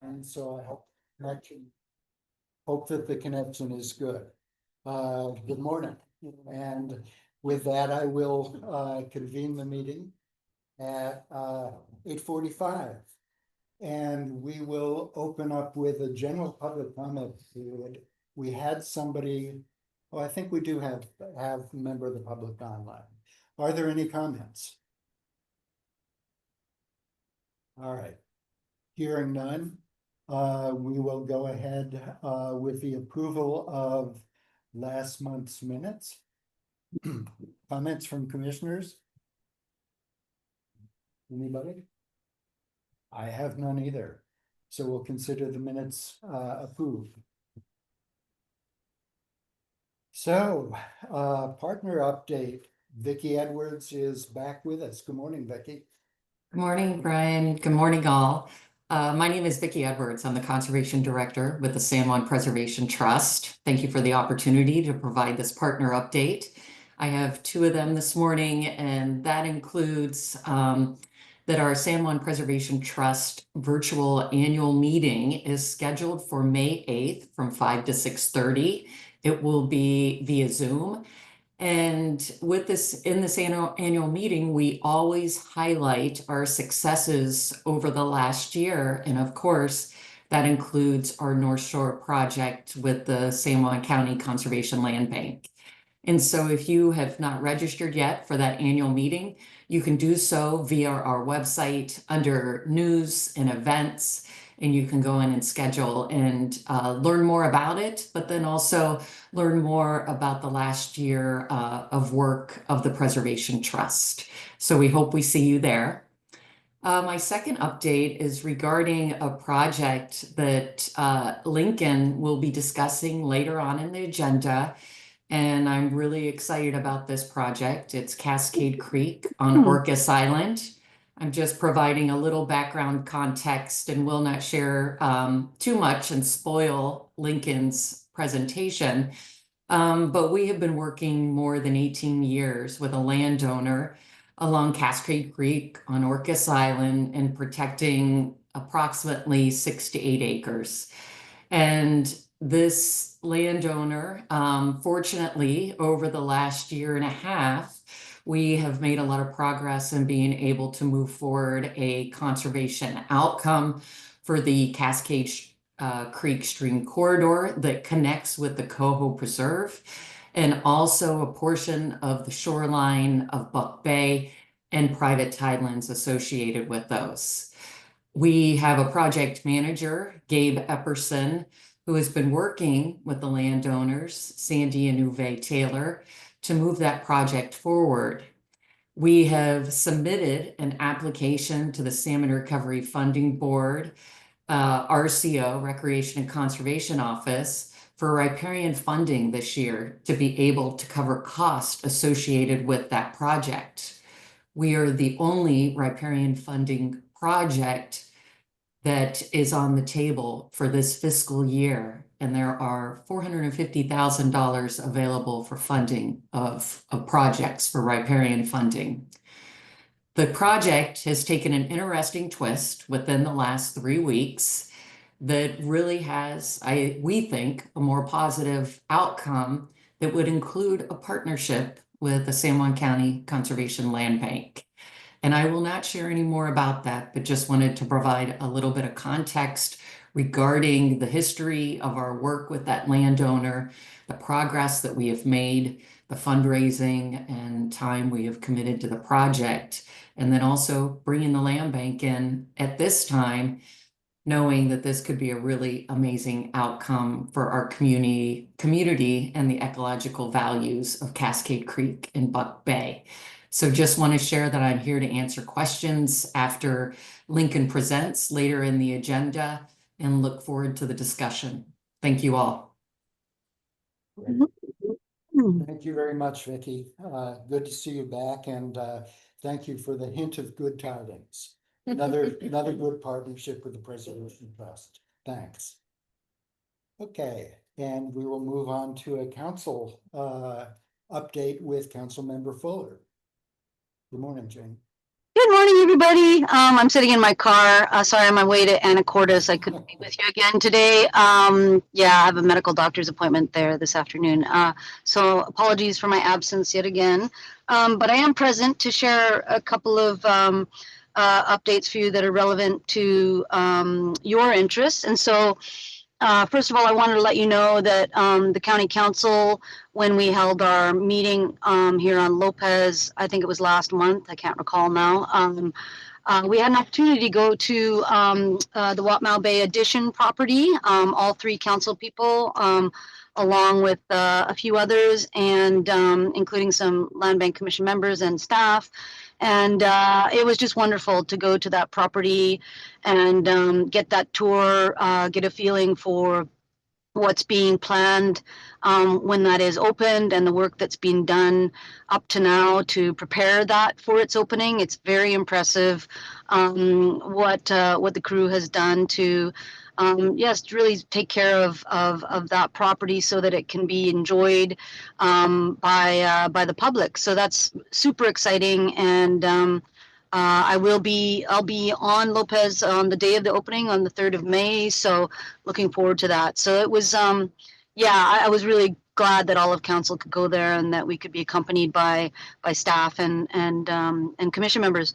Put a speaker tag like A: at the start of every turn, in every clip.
A: And so I hope that the connection is good. Good morning. And with that, I will convene the meeting at 8:45. And we will open up with a general public comment period. We had somebody, oh, I think we do have a member of the public online. Are there any comments? All right. Hearing none, we will go ahead with the approval of last month's minutes. Comments from commissioners? Anybody? I have none either. So we'll consider the minutes approved. So, partner update. Vicki Edwards is back with us. Good morning, Vicki.
B: Good morning, Brian. Good morning, all. My name is Vicki Edwards. I'm the Conservation Director with the San Juan Preservation Trust. Thank you for the opportunity to provide this partner update. I have two of them this morning, and that includes that our San Juan Preservation Trust virtual annual meeting is scheduled for May 8th from 5 to 6:30. It will be via Zoom. And with this, in this annual meeting, we always highlight our successes over the last year. And of course, that includes our North Shore project with the San Juan County Conservation Land Bank. And so if you have not registered yet for that annual meeting, you can do so via our website under news and events, and you can go in and schedule and learn more about it, but then also learn more about the last year of work of the Preservation Trust. So we hope we see you there. My second update is regarding a project that Lincoln will be discussing later on in the agenda. And I'm really excited about this project. It's Cascade Creek on Orcas Island. I'm just providing a little background context and will not share too much and spoil Lincoln's presentation. But we have been working more than 18 years with a landowner along Cascade Creek on Orcas Island and protecting approximately 6 to 8 acres. And this landowner, fortunately, over the last year and a half, we have made a lot of progress in being able to move forward a conservation outcome for the Cascade Creek Stream Corridor that connects with the Coho Preserve, and also a portion of the shoreline of Buck Bay and private tidelands associated with those. We have a project manager, Gabe Epperson, who has been working with the landowners, Sandy and Uwe Taylor, to move that project forward. We have submitted an application to the Salmon Recovery Funding Board, RCO, Recreation and Conservation Office, for riparian funding this year to be able to cover costs associated with that project. We are the only riparian funding project that is on the table for this fiscal year, and there are $450,000 available for funding of projects for riparian funding. The project has taken an interesting twist within the last 3 weeks that really has, we think, a more positive outcome that would include a partnership with the San Juan County Conservation Land Bank. And I will not share any more about that, but just wanted to provide a little bit of context regarding the history of our work with that landowner, the progress that we have made, the fundraising and time we have committed to the project, and then also bringing the land bank in at this time, knowing that this could be a really amazing outcome for our community and the ecological values of Cascade Creek and Buck Bay. So just want to share that I'm here to answer questions after Lincoln presents later in the agenda, and look forward to the discussion. Thank you all.
A: Thank you very much, Vicki. Good to see you back, and thank you for the hint of good tidings. Another good partnership with the Preservation Trust. Thanks. Okay, and we will move on to a council update with Councilmember Fuller. Good morning, Jane.
C: Good morning, everybody. I'm sitting in my car. Sorry, on my way to Anacortes. I couldn't be with you again today. Yeah, I have a medical doctor's appointment there this afternoon. So apologies for my absence yet again. But I am present to share a couple of updates for you that are relevant to your interests. And so first of all, I wanted to let you know that the county council, when we held our meeting here on Lopez, I think it was last month, I can't recall now, we had an opportunity to go to the Watmow Bay Addition property, all three council people, along with a few others, and including some Land Bank Commission members and staff. And it was just wonderful to go to that property and get that tour, get a feeling for what's being planned when that is opened and the work that's been done up to now to prepare that for its opening. It's very impressive what the crew has done to yes, really take care of that property so that it can be enjoyed by the public. So that's super exciting, and I'll be on Lopez on the day of the opening on the 3rd of May. So looking forward to that. So it was, yeah, I was really glad that all of council could go there and that we could be accompanied by staff and commission members.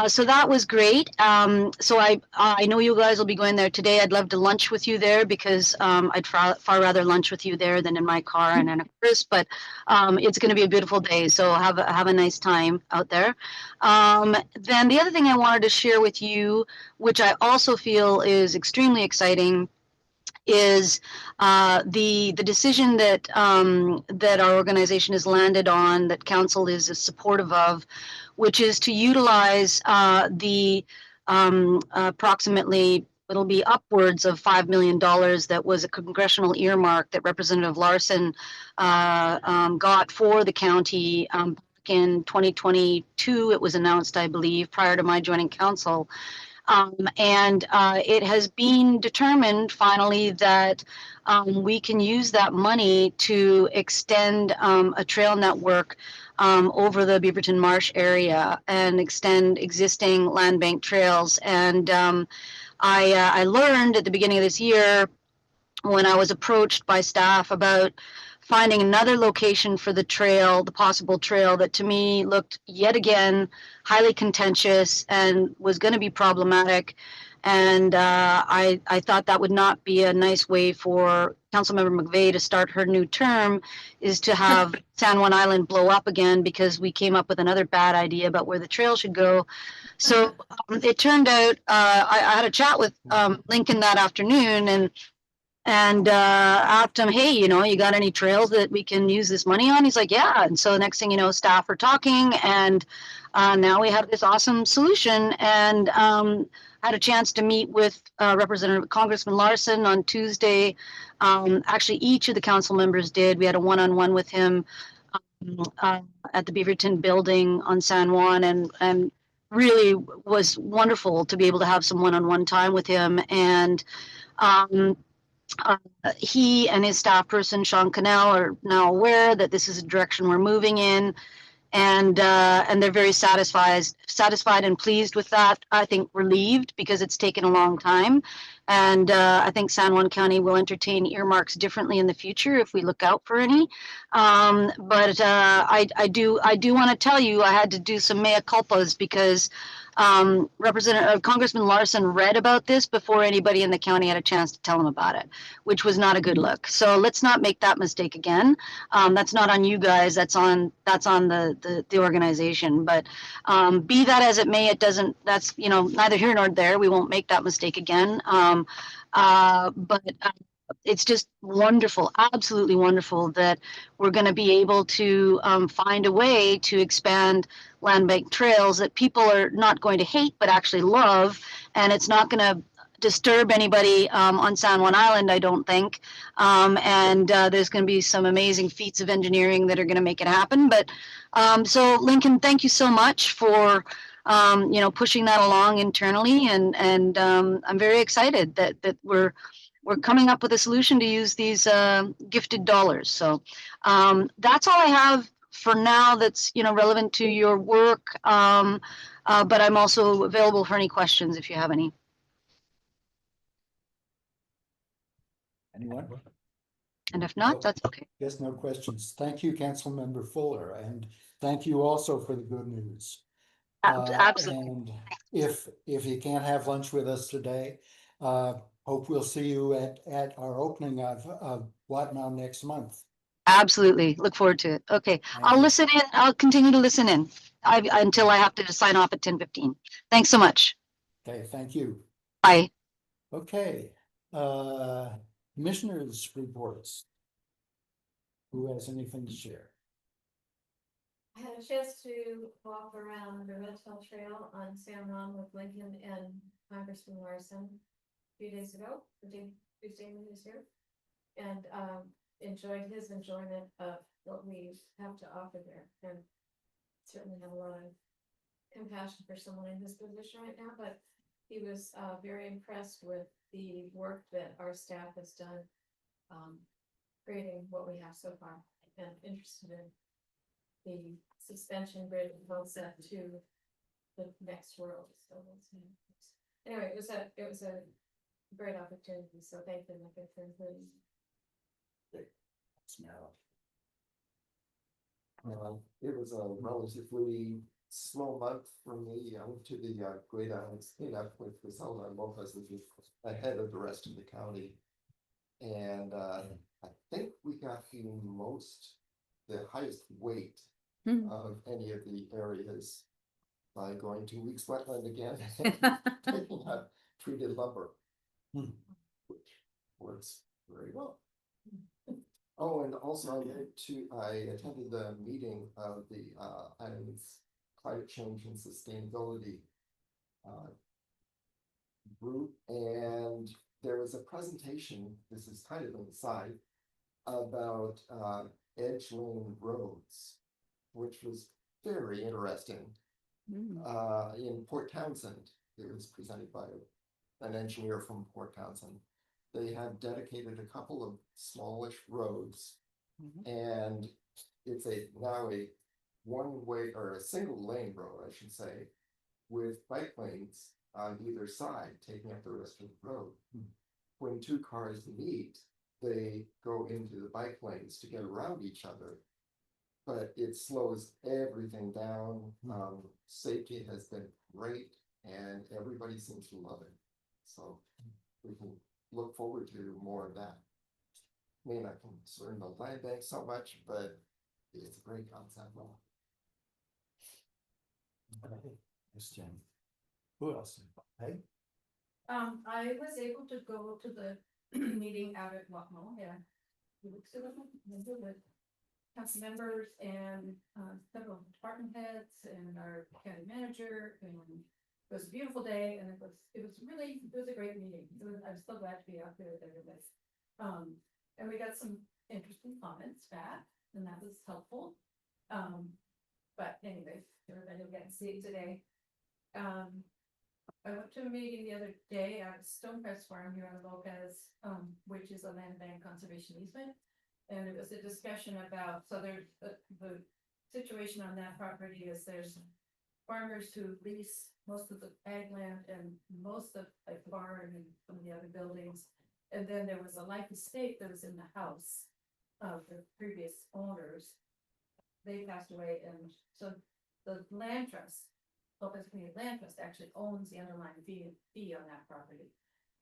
C: So that was great. So I know you guys will be going there today. I'd love to lunch with you there because I'd far rather lunch with you there than in my car and Anacortes. But it's going to be a beautiful day, so have a nice time out there. Then the other thing I wanted to share with you, which I also feel is extremely exciting, is the decision that that our organization has landed on, that council is supportive of, which is to utilize the approximately, it'll be upwards of $5 million that was a congressional earmark that Representative Larson got for the county back in 2022. It was announced, I believe, prior to my joining council. And it has been determined finally that we can use that money to extend a trail network over the Beaverton Marsh area and extend existing land bank trails. And I learned at the beginning of this year, when I was approached by staff about finding another location for the trail, the possible trail, that to me looked yet again highly contentious and was going to be problematic. And I thought that would not be a nice way for Councilmember McVeigh to start her new term, is to have San Juan Island blow up again because we came up with another bad idea about where the trail should go. So it turned out I had a chat with Lincoln that afternoon and asked him, hey, you know, you got any trails that we can use this money on? He's like, yeah. And so the next thing you know, staff are talking, and now we have this awesome solution. And I had a chance to meet with Representative Congressman Larson on Tuesday. Actually, each of the council members did. We had a one-on-one with him at the Beaverton building on San Juan, and really was wonderful to be able to have some one-on-one time with him. And he and his staff person, Sean Cannell, are now aware that this is a direction we're moving in, and they're very satisfied and pleased with that. I think relieved because it's taken a long time, and I think San Juan County will entertain earmarks differently in the future if we look out for any. But I do want to tell you, I had to do some mea culpas because Congressman Larson read about this before anybody in the county had a chance to tell him about it, which was not a good look. So let's not make that mistake again. That's not on you guys. That's on the organization. But be that as it may, it doesn't. That's, you know, neither here nor there. We won't make that mistake again. But it's just wonderful, absolutely wonderful, that we're going to be able to find a way to expand land bank trails that people are not going to hate, but actually love. And it's not going to disturb anybody on San Juan Island, I don't think. And there's going to be some amazing feats of engineering that are going to make it happen. But so Lincoln, thank you so much for you know, pushing that along internally. And I'm very excited that we're coming up with a solution to use these gifted dollars. So that's all I have for now that's, you know, relevant to your work. But I'm also available for any questions if you have any.
A: Anyone?
C: And if not, that's okay.
A: Guess no questions. Thank you, Councilmember Fuller, and thank you also for the good news.
C: Absolutely.
A: And if you can't have lunch with us today, hope we'll see you at our opening of Whatnot next month.
C: Absolutely. Look forward to it. Okay.
A: Thank
C: I'll
A: you.
C: listen in. I'll continue to listen in until I have to sign off at 10:15. Thanks so much.
A: Okay, thank you.
C: Bye.
A: Okay, commissioners' reports. Who has anything to share?
D: I had a chance to walk around the Red Tail Trail on San Juan with Lincoln and Congressman Larson a few days ago, the day Tuesday when he was here. And enjoyed his enjoyment of what we have to offer there, and certainly have a lot of compassion for someone in his position right now, but he was very impressed with the work that our staff has done creating what we have so far, and interested in the suspension bridge concept to the next world. So we'll see. Anyway, it was a great opportunity. So thank them for including.
E: It was a relatively slow month for me. I went to the Great Islands cleanup, which was held on Lopez, which is ahead of the rest of the county. And I think we got the highest weight of any of the areas by going to Weeks Wetland again, taking out treated lumber, which works very well. Oh, and also I attended the meeting of the Islands Climate Change and Sustainability group, and there was a presentation, this is kind of an aside, about edge lane roads, which was very interesting. In Port Townsend, it was presented by an engineer from Port Townsend. They had dedicated a couple of smallish roads, and it's now a one-way or a single lane road, I should say, with bike lanes on either side, taking up the rest of the road. When two cars meet, they go into the bike lanes to get around each other, but it slows everything down. Safety has been great, and everybody seems to love it. So we can look forward to more of that. May not concern the land bank so much, but it's a great concept.
A: Yes, Jim. Who else? Hey?
D: I was able to go to the meeting out at Wapmo, yeah. 2 weeks ago, with council members and several department heads and our county manager, and it was a beautiful day, and it was a great meeting. I'm so glad to be out there with everybody. And we got some interesting comments back, and that was helpful. But anyway, everybody will get to see it today. I went to a meeting the other day at Stonecrest Farm here on Lopez, which is a land bank conservation easement. And it was a discussion about, so there's the situation on that property is there's farmers who lease most of the ag land and most of like barn and some of the other buildings. And then there was a life estate that was in the house of the previous owners. They passed away, and so the land trust, Lopez Community Land Trust, actually owns the underlying fee on that property.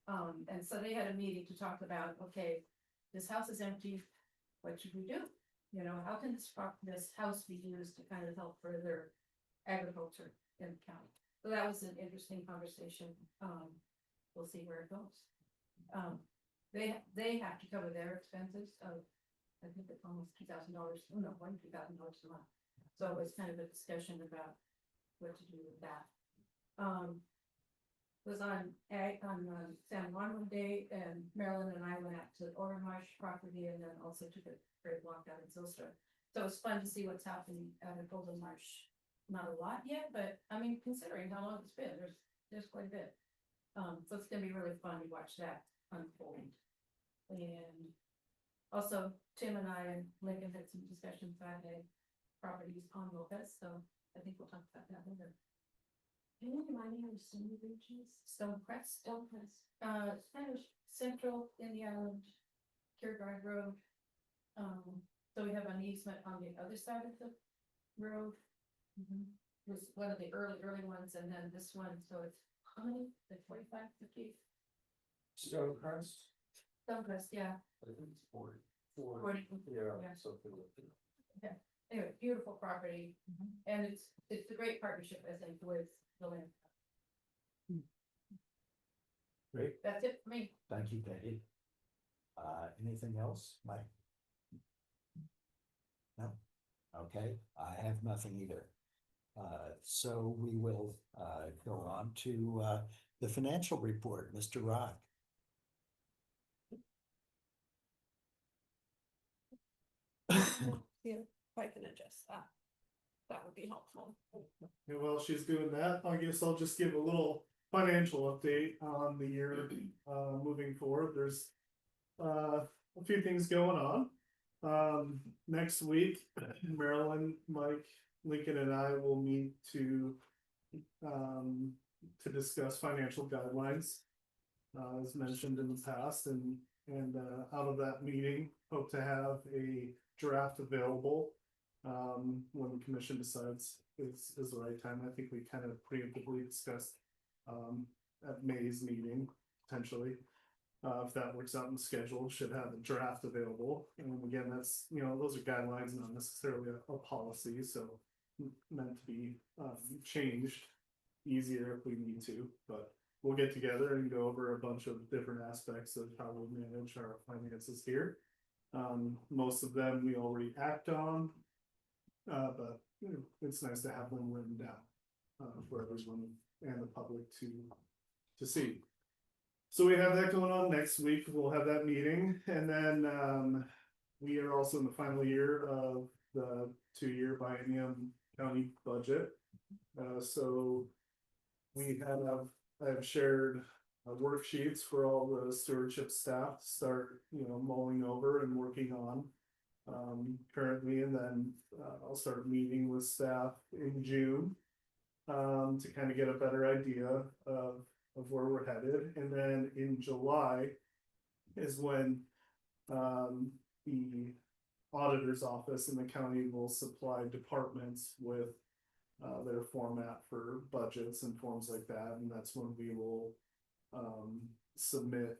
D: And so they had a meeting to talk about, okay, this house is empty. What should we do? You know, how can this house be used to kind of help further agriculture in the county? So that was an interesting conversation. We'll see where it goes. They have to cover their expenses of, I think it's almost $2,000. No, $2,000 a month. So it was kind of a discussion about what to do with that. Was on San Juan one day, and Marilyn and I went out to Ormarsh property, and then also took a great walk out in Zilstra. So it's fun to see what's happening out at Golden Marsh. Not a lot yet, but I mean, considering how long it's been, there's quite a bit. So it's gonna be really fun to watch that unfold. And also Tim and I and Lincoln had some discussions about properties on Lopez, so I think we'll talk about that later. Can you remind me of Stony Ridges? Stonecrest. Stonecrest. It's kind of central in the island, Kierkegaard Road. So we have an easement on the other side of the road. Was one of the early ones, and then this one, so it's how many, the 45, 50?
E: Stonecrest?
D: Stonecrest, yeah.
E: I think it's 40.
D: 40.
E: Yeah,
D: Yeah.
E: something like that.
D: Anyway, beautiful property, and it's a great partnership, I think, with the land.
A: Great.
D: That's it for me.
A: Thank you, Peggy. Anything else, Mike? No? Okay, I have nothing either. So we will, go on to, the financial report, Mr. Rock.
F: Yeah, if I can adjust that. That would be helpful.
G: And while she's doing that, I guess I'll just give a little financial update on the year moving forward. There's a few things going on. Next week, Marilyn, Mike, Lincoln and I will meet to discuss financial guidelines. As mentioned in the past, and out of that meeting, hope to have a draft available when the commission decides is the right time. I think we kind of preemptively discussed at May's meeting, potentially. If that works out in the schedule, should have a draft available. And again, that's, you know, those are guidelines, not necessarily a policy, so meant to be changed easier if we need to, but we'll get together and go over a bunch of different aspects of how we manage our finances here. Most of them we already act on, but you know, it's nice to have them written down for everyone and the public to see. So we have that going on next week. We'll have that meeting, and then we are also in the final year of the 2-year biennium county budget. So I've shared worksheets for all the stewardship staff to start, you know, mulling over and working on currently, and then I'll start meeting with staff in June to kind of get a better idea of where we're headed, and then in July is when the auditor's office in the county will supply departments with their format for budgets and forms like that, and that's when we will submit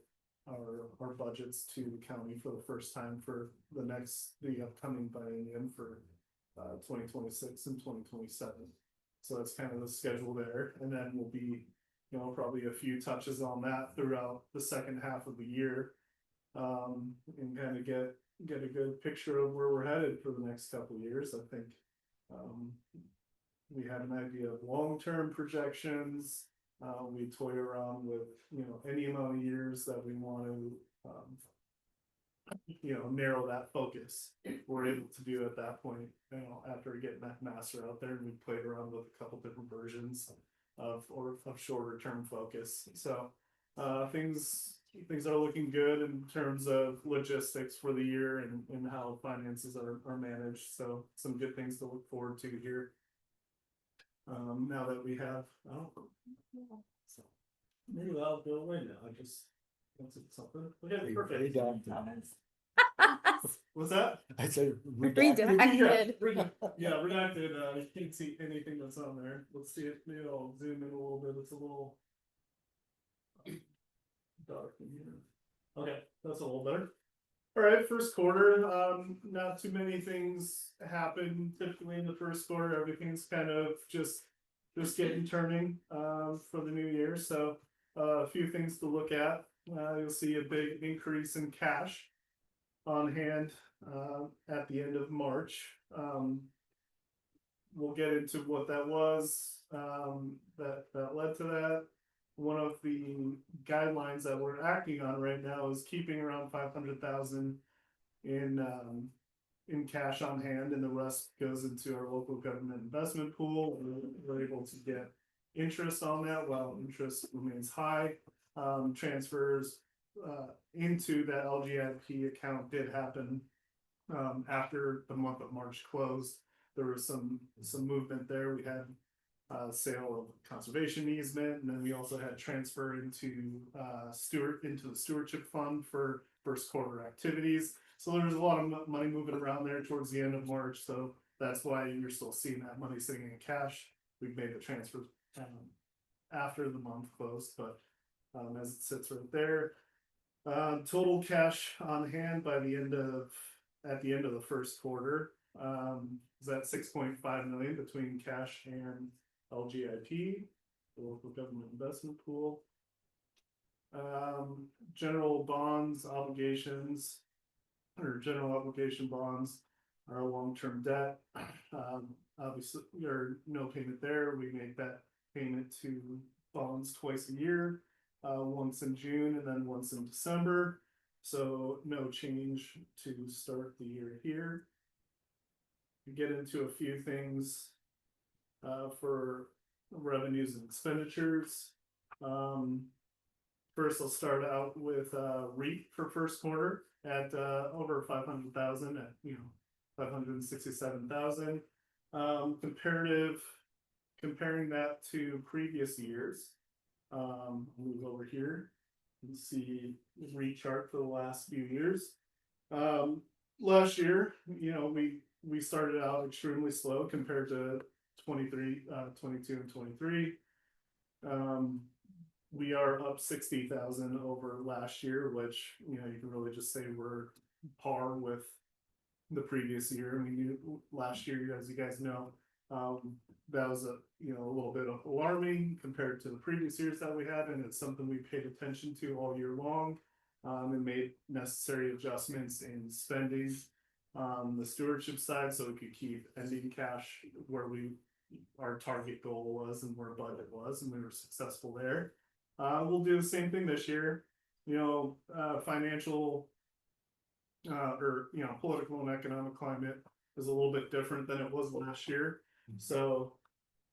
G: our budgets to the county for the first time for the upcoming biennium for 2026 and 2027. So that's kind of the schedule there, and then we'll be, you know, probably a few touches on that throughout the second half of the year, and kind of get a good picture of where we're headed for the next couple of years. I think we have an idea of long-term projections. We toy around with, you know, any amount of years that we want to, you know, narrow that focus. We're able to do at that point, you know, after getting that master out there, and we played around with a couple different versions of shorter term focus. So things are looking good in terms of logistics for the year and how finances are managed. So some good things to look forward to here. Now that we have, so maybe I'll go away now. I just answered something. Okay, perfect. What's that?
A: I said.
F: Redacted.
G: Yeah, redacted. You can't see anything that's on there. Let's see it. Maybe I'll zoom in a little bit. It's a little dark in here. Okay, that's a little better. All right, first quarter. Not too many things happen typically in the first quarter. Everything's kind of just getting turning for the new year. So a few things to look at. You'll see a big increase in cash on hand at the end of March. We'll get into what that was that led to that. One of the guidelines that we're acting on right now is keeping around 500,000 in cash on hand, and the rest goes into our local government investment pool. We're able to get interest on that while interest remains high. Transfers into that LGIP account did happen after the month of March closed. There was some movement there. We had sale of conservation easement, and then we also had transfer into the stewardship fund for first quarter activities. So there was a lot of money moving around there towards the end of March, so that's why you're still seeing that money sitting in cash. We've made the transfer after the month closed, but as it sits right there. Total cash on hand at the end of the first quarter, is at 6.5 million between cash and LGIP, the local government investment pool. General bonds obligations, or general obligation bonds, are long-term debt. Obviously, there no payment there. We make that payment to bonds twice a year, once in June and then once in December. So no change to start the year here. We get into a few things for revenues and expenditures. First, I'll start out with REIT for first quarter at over 500,000 at 567,000. Comparing that to previous years. Move over here and see the REIT chart for the last few years. Last year, we started out extremely slow compared to 22 and 23. We are up 60,000 over last year, which, you can really just say we're par with the previous year. I mean, last year, as you guys know, that was a little bit alarming compared to the previous years that we had, and it's something we paid attention to all year long, and made necessary adjustments in spending the stewardship side, so we could keep ending cash where our target goal was and where budget was, and we were successful there. We'll do the same thing this year. Financial or political and economic climate is a little bit different than it was last year. So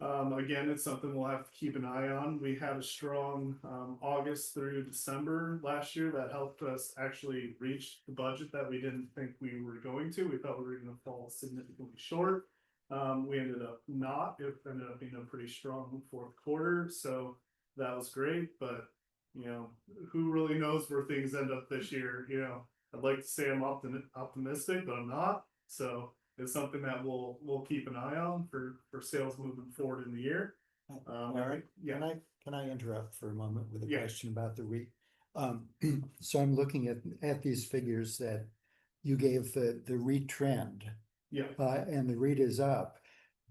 G: again, it's something we'll have to keep an eye on. We had a strong August through December last year that helped us actually reach the budget that we didn't think we were going to. We thought we were going to fall significantly short. We ended up not. It ended up being a pretty strong fourth quarter, so that was great. But who really knows where things end up this year? I'd like to say I'm optimistic, but I'm not. So it's something that we'll keep an eye on for sales moving forward in the year.
A: Eric,
G: Yeah.
A: can I interrupt for a moment with a
G: Yeah.
A: question about the REIT? So I'm looking at these figures that you gave the REIT trend,
G: Yeah.
A: and the REIT is up.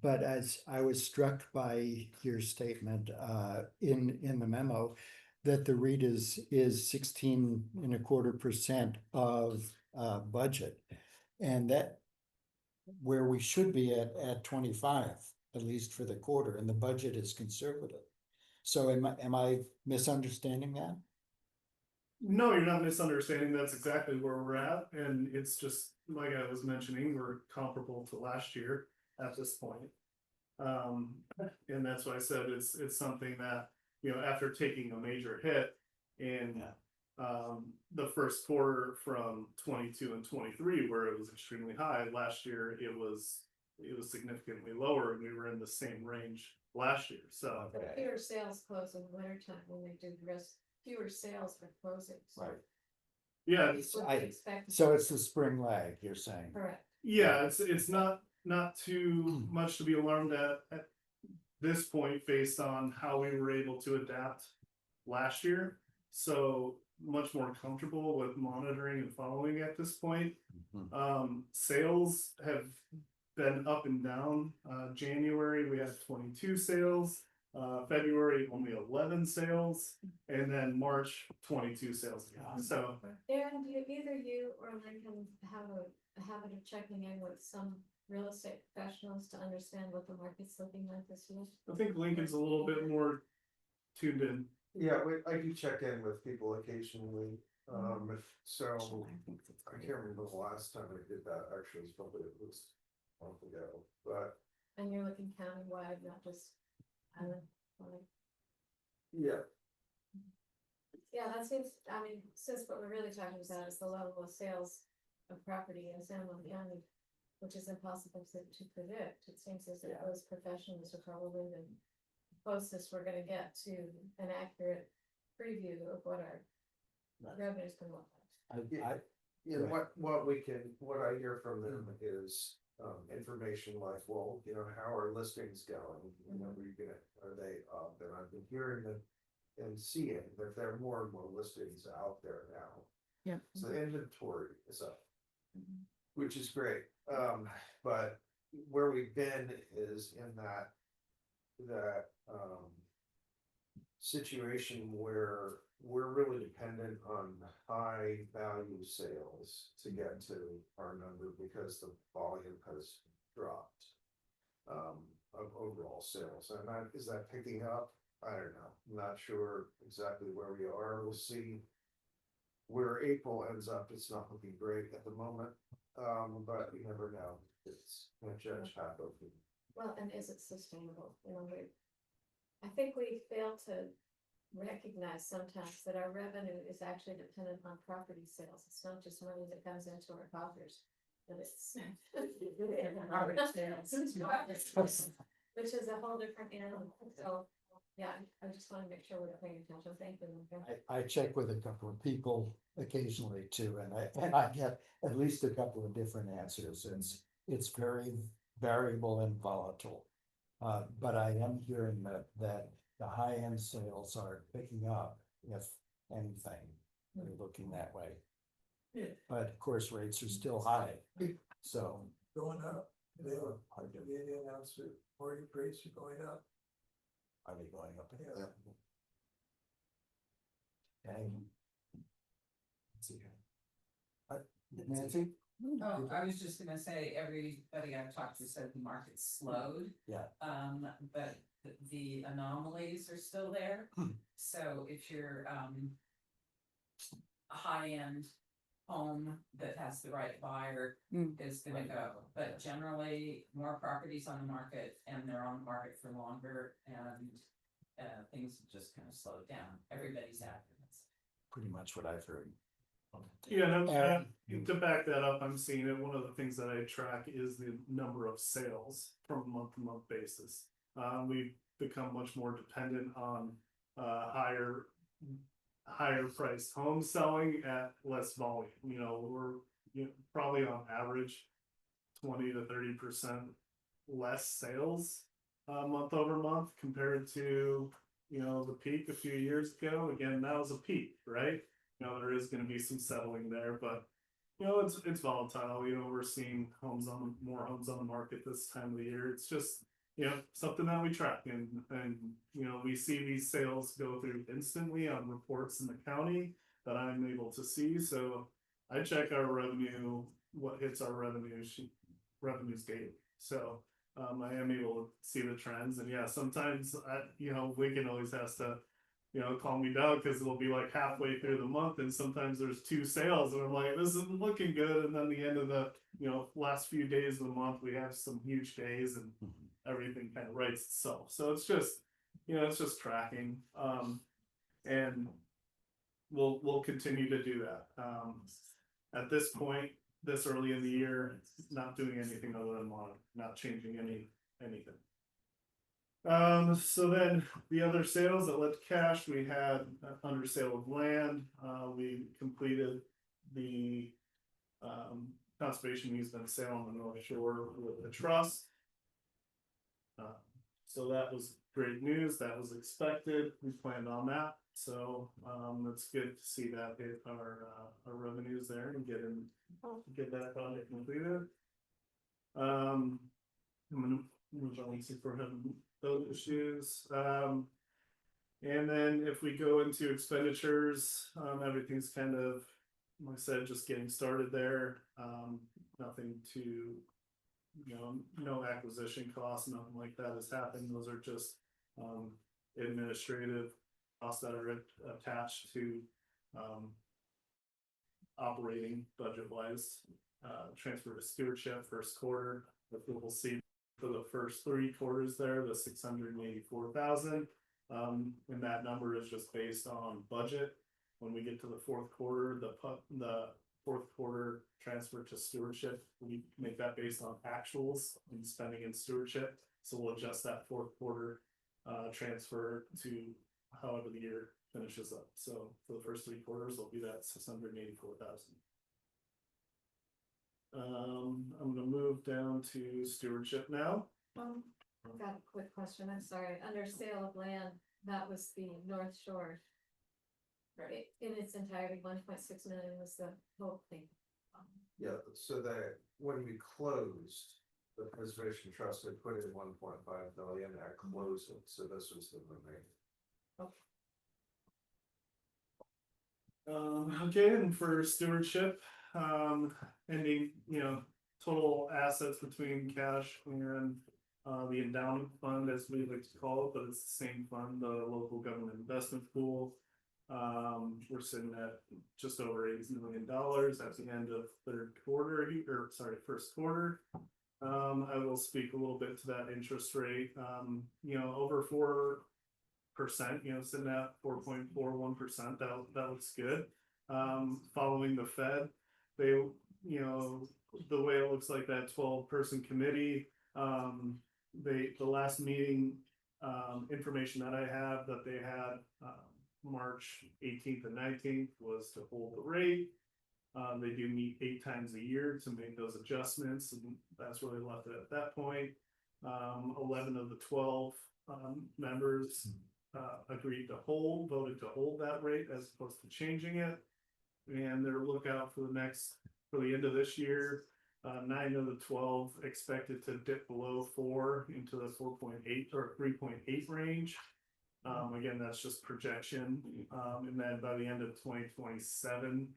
A: But as I was struck by your statement in the memo that the REIT is 16.25% of budget, and that where we should be at 25, at least for the quarter, and the budget is conservative. So am I misunderstanding that?
G: No, you're not misunderstanding. That's exactly where we're at. And it's just like I was mentioning, we're comparable to last year at this point. And that's why I said it's something that, after taking a major hit in the first quarter from 22 and 23, where it was extremely high, last year it was significantly lower, and we were in the same range last year. So
D: Fewer sales close in the winter time when we do fewer sales for closings.
A: Right.
G: yeah,
A: So it's the spring lag, you're saying?
D: Correct.
G: yeah, it's not too much to be alarmed at this point, based on how we were able to adapt last year. So much more comfortable with monitoring and following at this point. Sales have been up and down. January we had 22 sales, February only 11 sales, and then March 22 sales again. So
D: Darren, do either you or Lincoln have a habit of checking in with some real estate professionals to understand what the market's looking like this year?
G: I think Lincoln's a little bit more tuned in.
E: Yeah, I do check in with people occasionally, so I can't remember the last time I did that. Actually, it's probably a month ago, but
D: And you're looking countywide, not just island.
E: yeah.
D: Yeah, that seems, since what we're really talking about is the level of sales of property in San Juan County, which is impossible to predict. It seems as if those professionals are probably closest we're gonna get to an accurate preview of what our
A: Right.
D: revenues can look like.
H: Yeah, what I hear from them is, information like, well, how are listings going? Are they up? And I've been hearing that and seeing that there are more and more listings out there now.
F: Yep.
H: So inventory is up, which is great. But where we've been is in that situation where we're really dependent on high value sales to get to our number because the volume has dropped. Of overall sales, and is that picking up? I don't know, I'm not sure exactly where we are, we'll see. Where April ends up, it's not looking great at the moment, but you never know, it's a judge half of it.
D: Well, and is it sustainable? I think we fail to recognize sometimes that our revenue is actually dependent on property sales. It's not just money that comes into our coffers, but it's. Which is a whole different animal. So, yeah, I just want to make sure we're paying attention. Thank you.
A: I check with a couple of people occasionally too, and I get at least a couple of different answers. It's very variable and volatile. But I am hearing that the high-end sales are picking up, if anything, they're looking that way.
H: Yeah.
A: But of course, rates are still high, so.
H: Going up,
A: they are hard to-
H: the announcement, mortgage rates are going up.
A: Are they going up?
H: Yeah.
A: And. Let's see. Nancy?
I: Oh, I was just gonna say, everybody I've talked to said the market's slowed.
A: Yeah.
I: But the anomalies are still there.
A: Hmm.
I: So if you're, a high-end home that has the right buyer is gonna go. But generally, more properties on the market and they're on the market for longer and, things have just kind of slowed down. Everybody's happy.
A: Pretty much what I've heard.
G: Yeah, and
A: Aaron?
G: to back that up, I'm seeing it, one of the things that I track is the number of sales from a month-to-month basis. We've become much more dependent on higher priced homes selling at less volume. We're probably on average 20 to 30% less sales month over month compared to the peak a few years ago. Again, that was a peak, right? There is going to be some settling there, but it's volatile. We're seeing more homes on the market this time of the year. It's just something that we track, and we see these sales go through instantly on reports in the county that I'm able to see. So I check our revenue, what hits our revenues daily. So I am able to see the trends, and yeah, sometimes Lincoln always has to calm me down because it'll be like halfway through the month, and sometimes there's 2 sales, and I'm like, this isn't looking good. And then the end of the last few days of the month, we have some huge days, and everything kind of writes itself. So it's just it's just tracking, and we'll continue to do that. At this point, this early in the year, not doing anything other than not changing anything. So then the other sales that led to cash, we had under sale of land. We completed the conservation easement sale on the North Shore with the trust. So that was great news. That was expected. We planned on that. So it's good to see that hit our revenues there and get that project completed. I'm gonna move on to for him those issues. And then if we go into expenditures, everything's kind of, like I said, just getting started there. Nothing to, no acquisition costs, nothing like that has happened. Those are just administrative costs that are attached to operating budget wise. Transfer to stewardship first quarter, but we'll see for the first 3 quarters there, the 684,000. And that number is just based on budget. When we get to the 4th quarter, the 4th quarter transfer to stewardship, we make that based on actuals and spending in stewardship. So we'll adjust that 4th quarter transfer to however the year finishes up. So for the first 3 quarters, it'll be that 684,000. I'm gonna move down to stewardship now.
D: I've got a quick question, I'm sorry, under sale of land, that was the North Shore. Right, in its entirety, 1.6 million was the whole thing.
H: Yeah, so that when we closed, the preservation trust had put in 1.5 million at closing, so this was the remaining.
G: Okay, and for stewardship, ending, total assets between cash and the endowment fund, as we like to call it, but it's the same fund, the local government investment pool. We're sitting at just over $80 million at the end of first quarter. I will speak a little bit to that interest rate, over 4%, sitting at 4.41%, that looks good. Following the Fed, they, the way it looks like that 12-person committee, the last meeting, information that I have that they had, March 18th and 19th was to hold the rate. They do meet 8 times a year to make those adjustments, and that's where they left it at that point. 11 of the 12 members voted to hold that rate as opposed to changing it. And they're lookout for the end of this year. 9 of the 12 expected to dip below 4 into the 4.8 or 3.8 range. Again, that's just projection. And then by the end of 2027,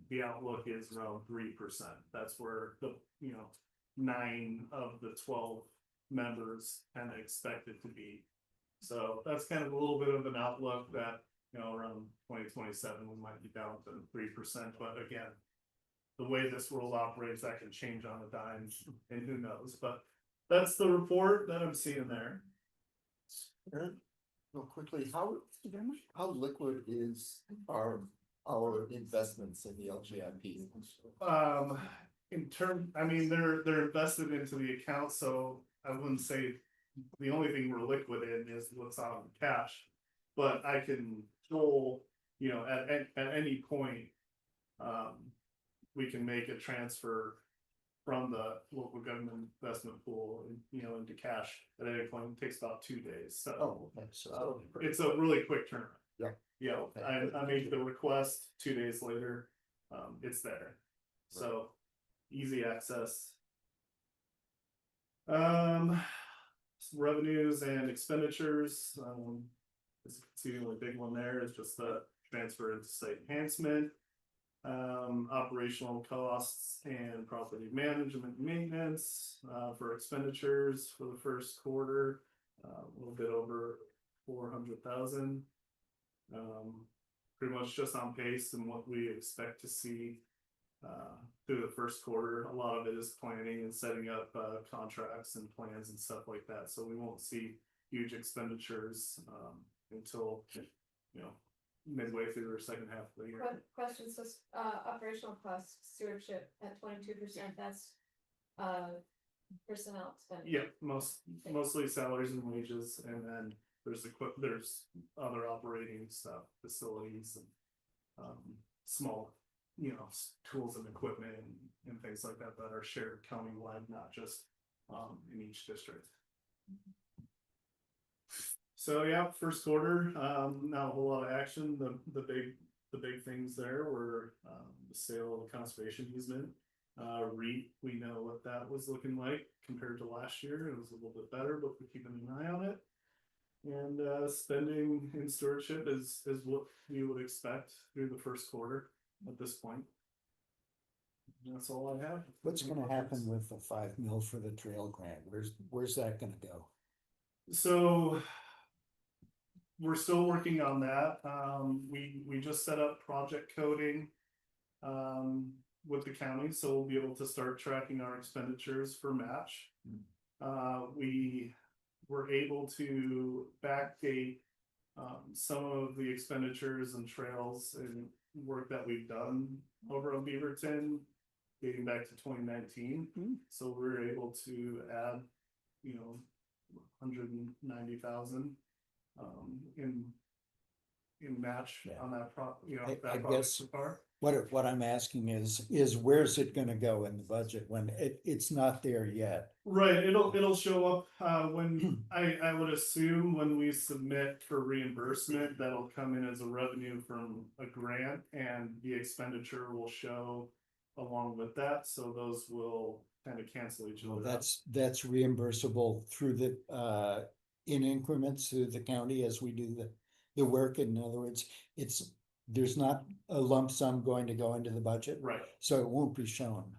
G: the outlook is around 3%. That's where the 9 of the 12 members kind of expected to be. So that's kind of a little bit of an outlook that around 2027 we might be down to 3%. But again, the way this world operates, that can change on a dime, and who knows. But that's the report that I'm seeing there.
E: Real quickly, how liquid is our investments in the LGIP?
G: They're invested into the account, so I wouldn't say the only thing we're liquid in is what's on cash. But I can pull, at any point, we can make a transfer from the local government investment pool, into cash at any point. It takes about 2 days. So it's a really quick turnaround.
E: Yeah.
G: I make the request 2 days later, it's there. So easy access. Revenues and expenditures. As you can see, the only big one there is just the transfer into site enhancement. Operational costs and property management maintenance for expenditures for the first quarter, a little bit over 400,000. Pretty much just on pace and what we expect to see through the first quarter. A lot of it is planning and setting up contracts and plans and stuff like that. So we won't see huge expenditures until midway through the second half of the year.
D: Question, so operational costs, stewardship at 22%, that's personnel spending.
G: Yeah, mostly salaries and wages, and then there's other operating stuff, facilities and small, tools and equipment and things like that that are shared county-wide, not just in each district. So yeah, first quarter, not a whole lot of action. The big things there were the sale of the conservation easement. REIT, we know what that was looking like compared to last year. It was a little bit better, but we're keeping an eye on it. And spending in stewardship is what we would expect through the first quarter at this point. And that's all I have.
A: What's gonna happen with the 5 mil for the trail grant? Where's that gonna go?
G: So we're still working on that. We just set up project coding with the county, so we'll be able to start tracking our expenditures for match. We were able to backdate some of the expenditures and trails and work that we've done over on Beaverton dating back to 2019. So we're able to add, 190,000 in match
A: Yeah.
G: on that
A: I
G: that project
A: guess-
G: so far.
A: What I'm asking is where's it gonna go in the budget when it's not there yet?
G: Right, it'll show up, when, I would assume when we submit for reimbursement, that'll come in as a revenue from a grant and the expenditure will show along with that, so those will kind of cancel each
A: Well,
G: other out.
A: that's reimbursable through the in increments through the county as we do the work. In other words, there's not a lump sum going to go into the budget,
G: Right,
A: so it won't be shown.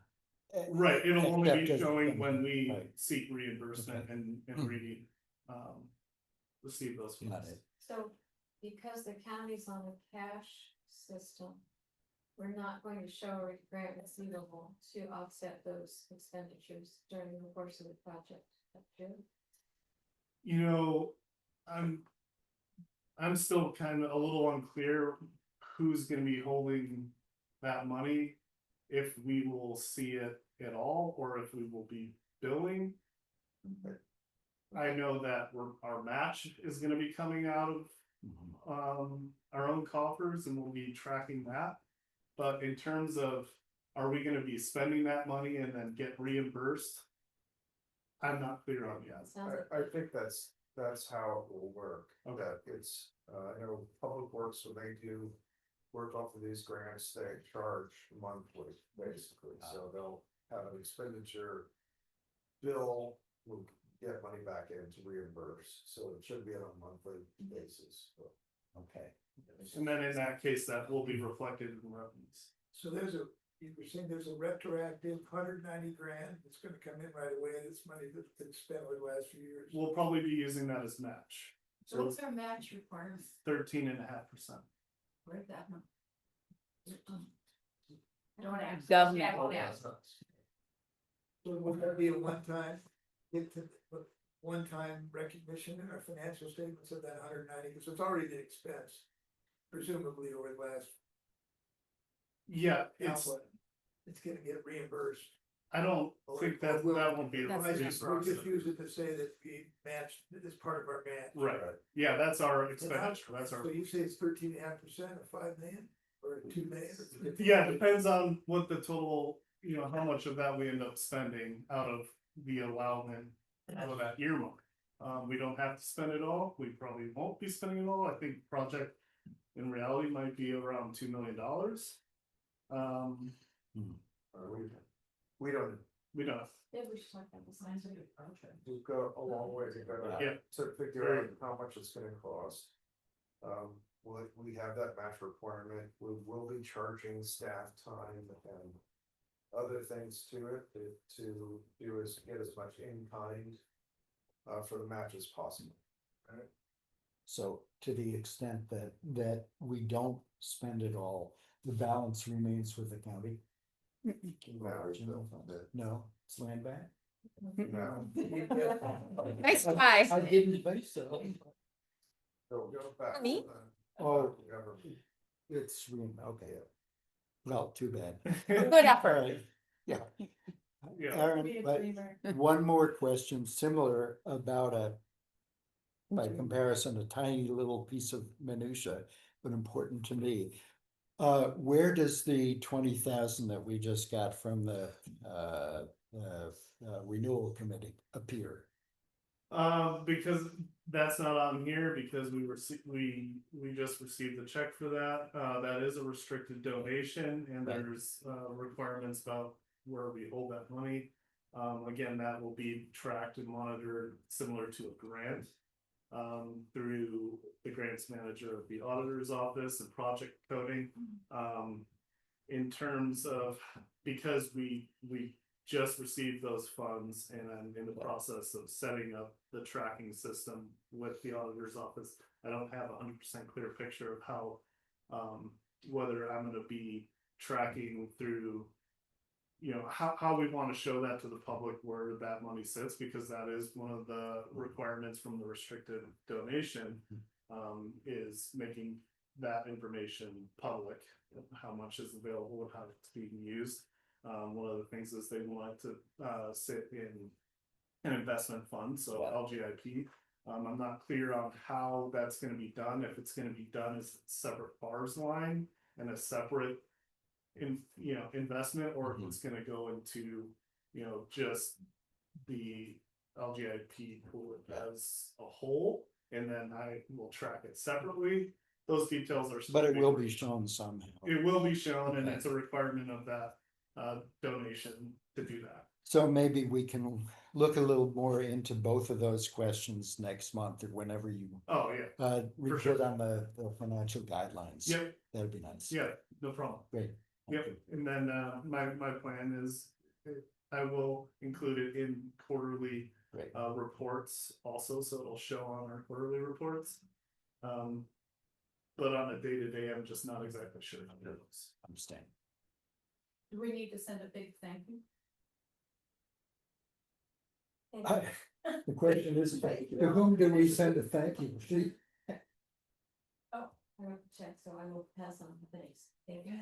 G: right, it'll only
A: Except
G: be
A: as-
G: showing when we
A: right.
G: seek reimbursement
A: Okay.
G: and
A: Hmm.
G: receive those
A: Got
G: funds.
A: it.
D: So because the county's on a cash system, we're not going to show a grant receivable to offset those expenditures during the course of the project. That's true.
G: You know, I'm still kind of a little unclear who's gonna be holding that money. If we will see it at all, or if we will be billing. I know that our match is gonna be coming out of our own coffers and we'll be tracking that. But in terms of, are we gonna be spending that money and then get reimbursed? I'm not clear on yet.
D: Sounds like.
H: I think that's how it will work.
G: Okay.
H: That it's, I know Public Works, when they do work off of these grants, they charge monthly, basically, so they'll have an expenditure bill, will get money back in to reimburse, so it should be on a monthly basis. But
A: Okay.
G: And then in that case, that will be reflected in revenues.
J: So you were saying there's a retroactive 190 grand that's gonna come in right away, this money that's been spent over the last few years.
G: We'll probably be using that as match,
D: So what's our match requirement?
G: 13.5%.
D: Where'd that one? Don't ask.
F: Government.
D: Yeah, don't ask.
J: So would that be a one-time recognition in our financial statements of that 190, because it's already been expensed. Presumably over the last
G: Yeah, it's,
J: outlet, it's gonna get reimbursed.
G: I don't think that won't be.
F: That's
J: I just, we'll just
G: reimbursed.
J: use it to say that we matched, this part of our match.
G: Right, yeah, that's our expenditure, that's our.
J: So you say it's 13.5% of 5 million or 2 million?
G: Yeah, it depends on what the total, how much of that we end up spending out of the allowance, out of that earmark. We don't have to spend it all, we probably won't be spending it all, I think project in reality might be around $2 million.
H: we don't,
G: We don't,
D: Yeah, we should talk about the size of the project.
H: we've got a long way to go.
G: Yeah.
H: To figure out how much it's gonna cost. We have that match requirement, we will be charging staff time and other things to it, to get as much in kind. For the match as possible.
A: So to the extent that we don't spend it all, the balance remains with the county?
H: No,
A: No, it's land bank?
H: no.
F: Nice try.
A: I didn't think so.
H: Go back.
F: Me?
H: to the
A: Oh.
H: government.
A: It's, okay. Well, too bad.
F: Good effort.
A: Alright, yeah.
G: Yeah.
A: Aaron,
D: Be a
A: but
D: dreamer.
A: one more question, similar about by comparison, a tiny little piece of minutia, but important to me. Where does the 20,000 that we just got from the renewal committee appear?
G: Because that's not on here, because we just received the check for that, that is a restricted donation, and
A: Right.
G: there's requirements about where we hold that money. Again, that will be tracked and monitored similar to a grant. Through the grants manager of the auditor's office and project coding. In terms of, because we just received those funds and I'm in the process of setting up the tracking system with the auditor's office. I don't have 100% clear picture of how, whether I'm gonna be tracking through, how we want to show that to the public where that money sits, because that is one of the requirements from the restricted donation. Is making that information public, how much is available and how it's being used. One of the things is they want to sit in an investment fund, so
A: Yeah.
G: LGIP. I'm not clear on how that's gonna be done, if it's gonna be done as a separate bars line and a separate investment, or if it's gonna go into, just the LGIP pool as a whole, and then I will track it separately. Those details are.
A: But it will be
G: being-
A: shown somehow.
G: It will be shown, and
A: Okay.
G: it's a requirement of that donation to do that.
A: So maybe we can look a little more into both of those questions next month or whenever you
G: Oh, yeah,
A: report
G: sure.
A: on the financial guidelines.
G: yep,
A: That'd be nice.
G: yeah, no problem.
A: Great. Thank
G: Yep,
A: you.
G: and then my plan is I will include it in quarterly
A: Great.
G: reports also, so it'll show on our quarterly reports. But on a day-to-day, I'm just not exactly sure how to do this.
A: Understand.
D: Do we need to send a big thank you?
A: The question is, to whom do we send a thank you? She,
D: I wrote the check, so I will pass on the thanks. Thank you.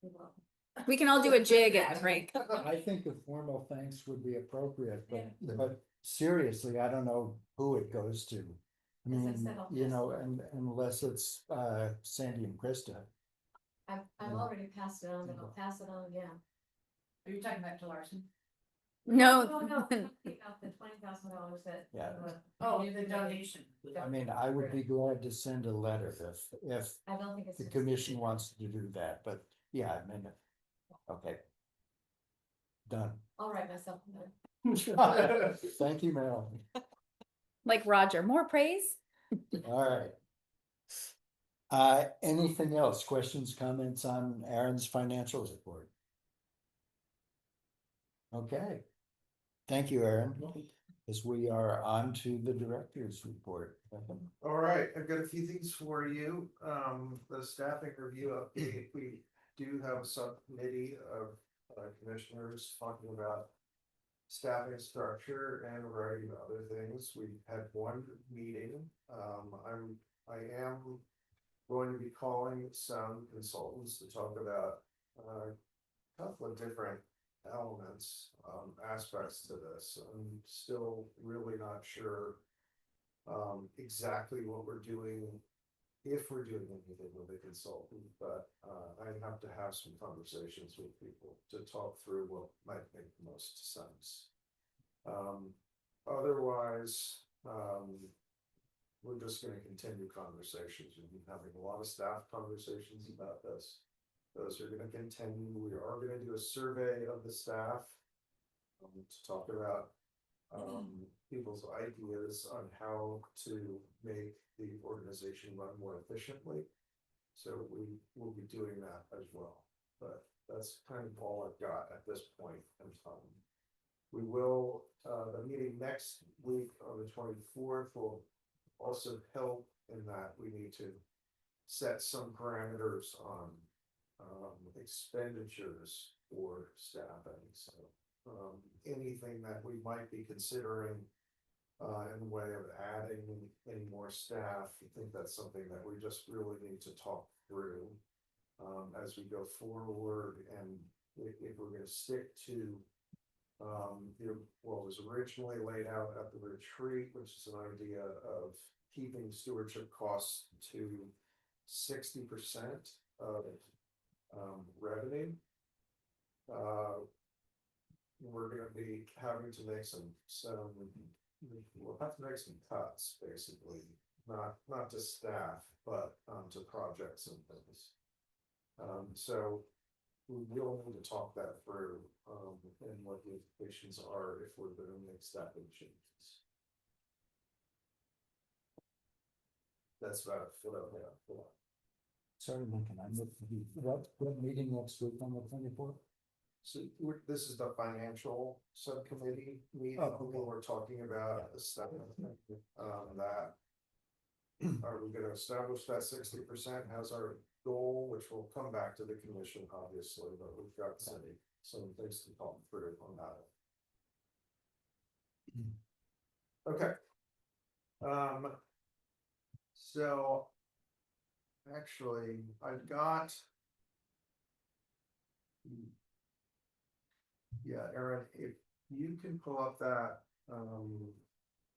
D: You're welcome.
F: We can all do a jig at Frank.
A: I think a formal thanks would be appropriate, but seriously, I don't know who it goes to. I
D: As I
A: mean,
D: said, I'll pass it on.
A: unless it's Sandy and Krista.
D: I've
A: Yeah.
D: already passed it on, but I'll pass it on again. Are you talking about to Larson?
F: No.
D: No, I'm talking about the $20,000 that.
A: Yeah.
D: Oh, the donation.
A: I mean, I would be glad to send a letter if
D: I don't think it's.
A: the commission wants to do that, but yeah, I mean, okay. Done.
D: I'll write myself a note.
A: Thank you, Marilyn.
F: Like Roger, more praise?
A: All right. Anything else? Questions, comments on Aaron's financial report? Okay. Thank you, Aaron. As we are on to the director's report.
H: All right, I've got a few things for you. The staffing review update, we do have a subcommittee of commissioners talking about staffing structure and a variety of other things. We had one meeting. I am going to be calling some consultants to talk about a couple of different elements, aspects to this. I'm still really not sure exactly what we're doing, if we're doing anything with a consultant, but I have to have some conversations with people to talk through what might make the most sense. Otherwise, we're just gonna continue conversations. We've been having a lot of staff conversations about this. Those are gonna continue. We are gonna do a survey of the staff to talk about people's ideas on how to make the organization run more efficiently. So we will be doing that as well, but that's kind of all I've got at this point in time. We will, the meeting next week on the 24th will also help in that we need to set some parameters on expenditures for staffing. So anything that we might be considering in the way of adding any more staff, I think that's something that we just really need to talk through as we go forward. And if we're going to stick to what was originally laid out at the retreat, which is an idea of keeping stewardship costs to 60% of revenue. We're going to be having to make we'll have to make some cuts, basically, not to staff, but to projects and things. So we will need to talk that through and what the implications are if we're going to make staffing changes. That's about what I have.
A: Sorry, Lincoln, I missed what meeting next week on the 24th?
H: So this is the financial subcommittee meeting,
A: Oh, okay.
H: we're talking about the stuff that. Are we gonna establish that 60% as our goal, which will come back to the commission, obviously, but we've got some things to talk through on that. Okay. So. Actually, I've got. Yeah, Aaron, if you can pull up that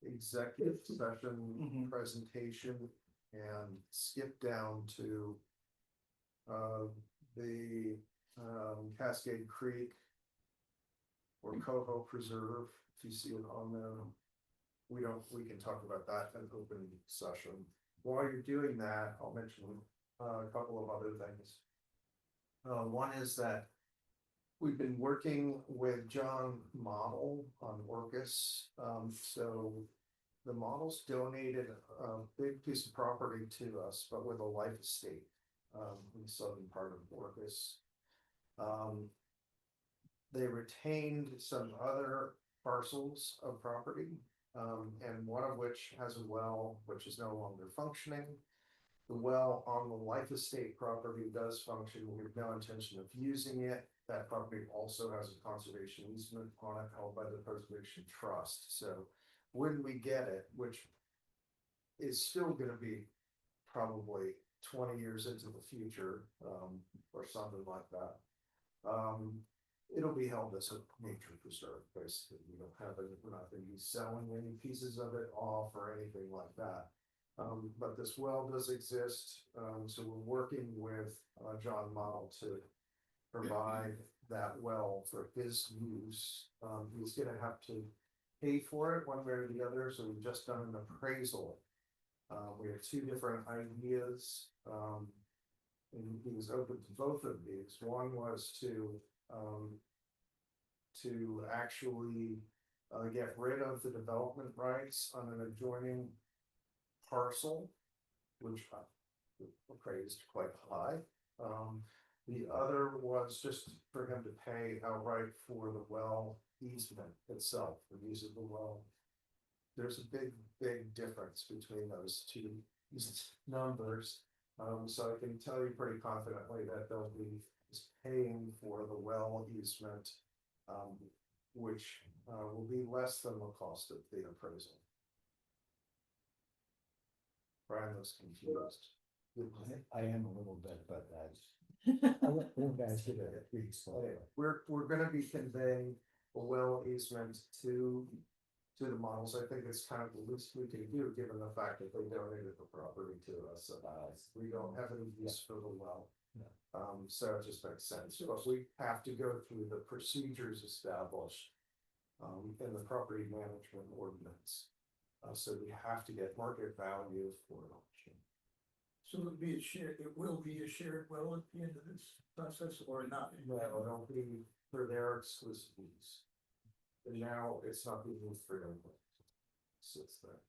H: executive session
G: Mhm.
H: presentation and skip down to the Cascade Creek or Coho Preserve, if you see it on there. We can talk about that in open session. While you're doing that, I'll mention a couple of other things. One is that we've been working with John Model on Orcas, so the Models donated a big piece of property to us, but with a life estate, in the southern part of Orcas. They retained some other parcels of property, and one of which has a well, which is no longer functioning. The well on the life estate property does function. We have no intention of using it. That property also has a conservation easement on it held by the Preservation Trust. So when we get it, which is still gonna be probably 20 years into the future, or something like that. It'll be held as a nature preserve, basically. We don't have it, we're not gonna be selling any pieces of it off or anything like that. But this well does exist, so we're working with John Model to provide that well for his use. He's gonna have to pay for it one way or the other, so we've just done an appraisal. We have two different ideas, and he was open to both of these. One was to actually get rid of the development rights on an adjoining parcel, which appraised quite high. The other was just for him to pay outright for the well easement itself, the use of the well. There's a big difference between those two numbers. So I can tell you pretty confidently that they'll be paying for the well easement, which will be less than the cost of the appraisal. Brian looks confused.
A: I am a little bit, but I want you guys to get it.
H: We're gonna be conveying a well easement to the Models. I think it's kind of the least we can do, given the fact that they donated the property to us. We don't have any use for the well. So it just makes sense, but we have to go through the procedures established in the property management ordinance. So we have to get market value for it.
J: So it will be a shared well at the end of this process or not?
H: No, it'll be for their exclusive use. And now it's not being used for their. Sits there.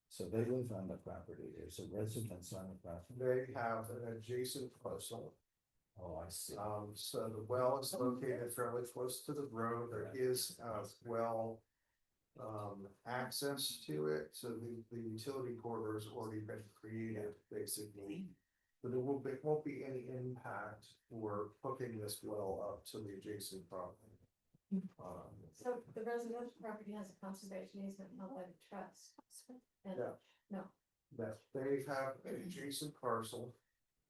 A: So they live on the property, there's a residence on the property.
H: They have an adjacent parcel.
A: Oh, I see.
H: So the well is located fairly close to the road. There is well access to it, so the utility corridor has already been created, basically. But there won't be any impact for hooking this well up to the adjacent property.
D: So the residential property has a conservation easement held by the trust. And
H: Yeah.
D: no,
H: That they have an adjacent parcel,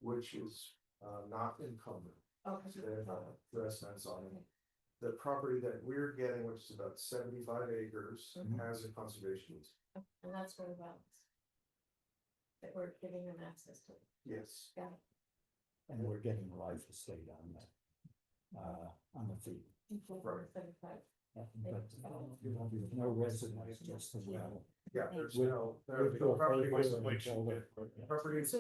H: which is not encumbered.
D: okay.
H: They have residents on it. The property that we're getting, which is about 75 acres, has a conservation easement.
D: And that's where the well is. That we're giving them access to.
H: Yes.
D: Got it.
A: And we're getting life estate on that. On the fee.
H: Right.
A: But no residence, just the well.
H: Yeah, there's
A: With-
H: no.
A: with
H: The
A: full
H: property
A: paper
H: was
A: and
H: like.
A: all that.
H: Property is.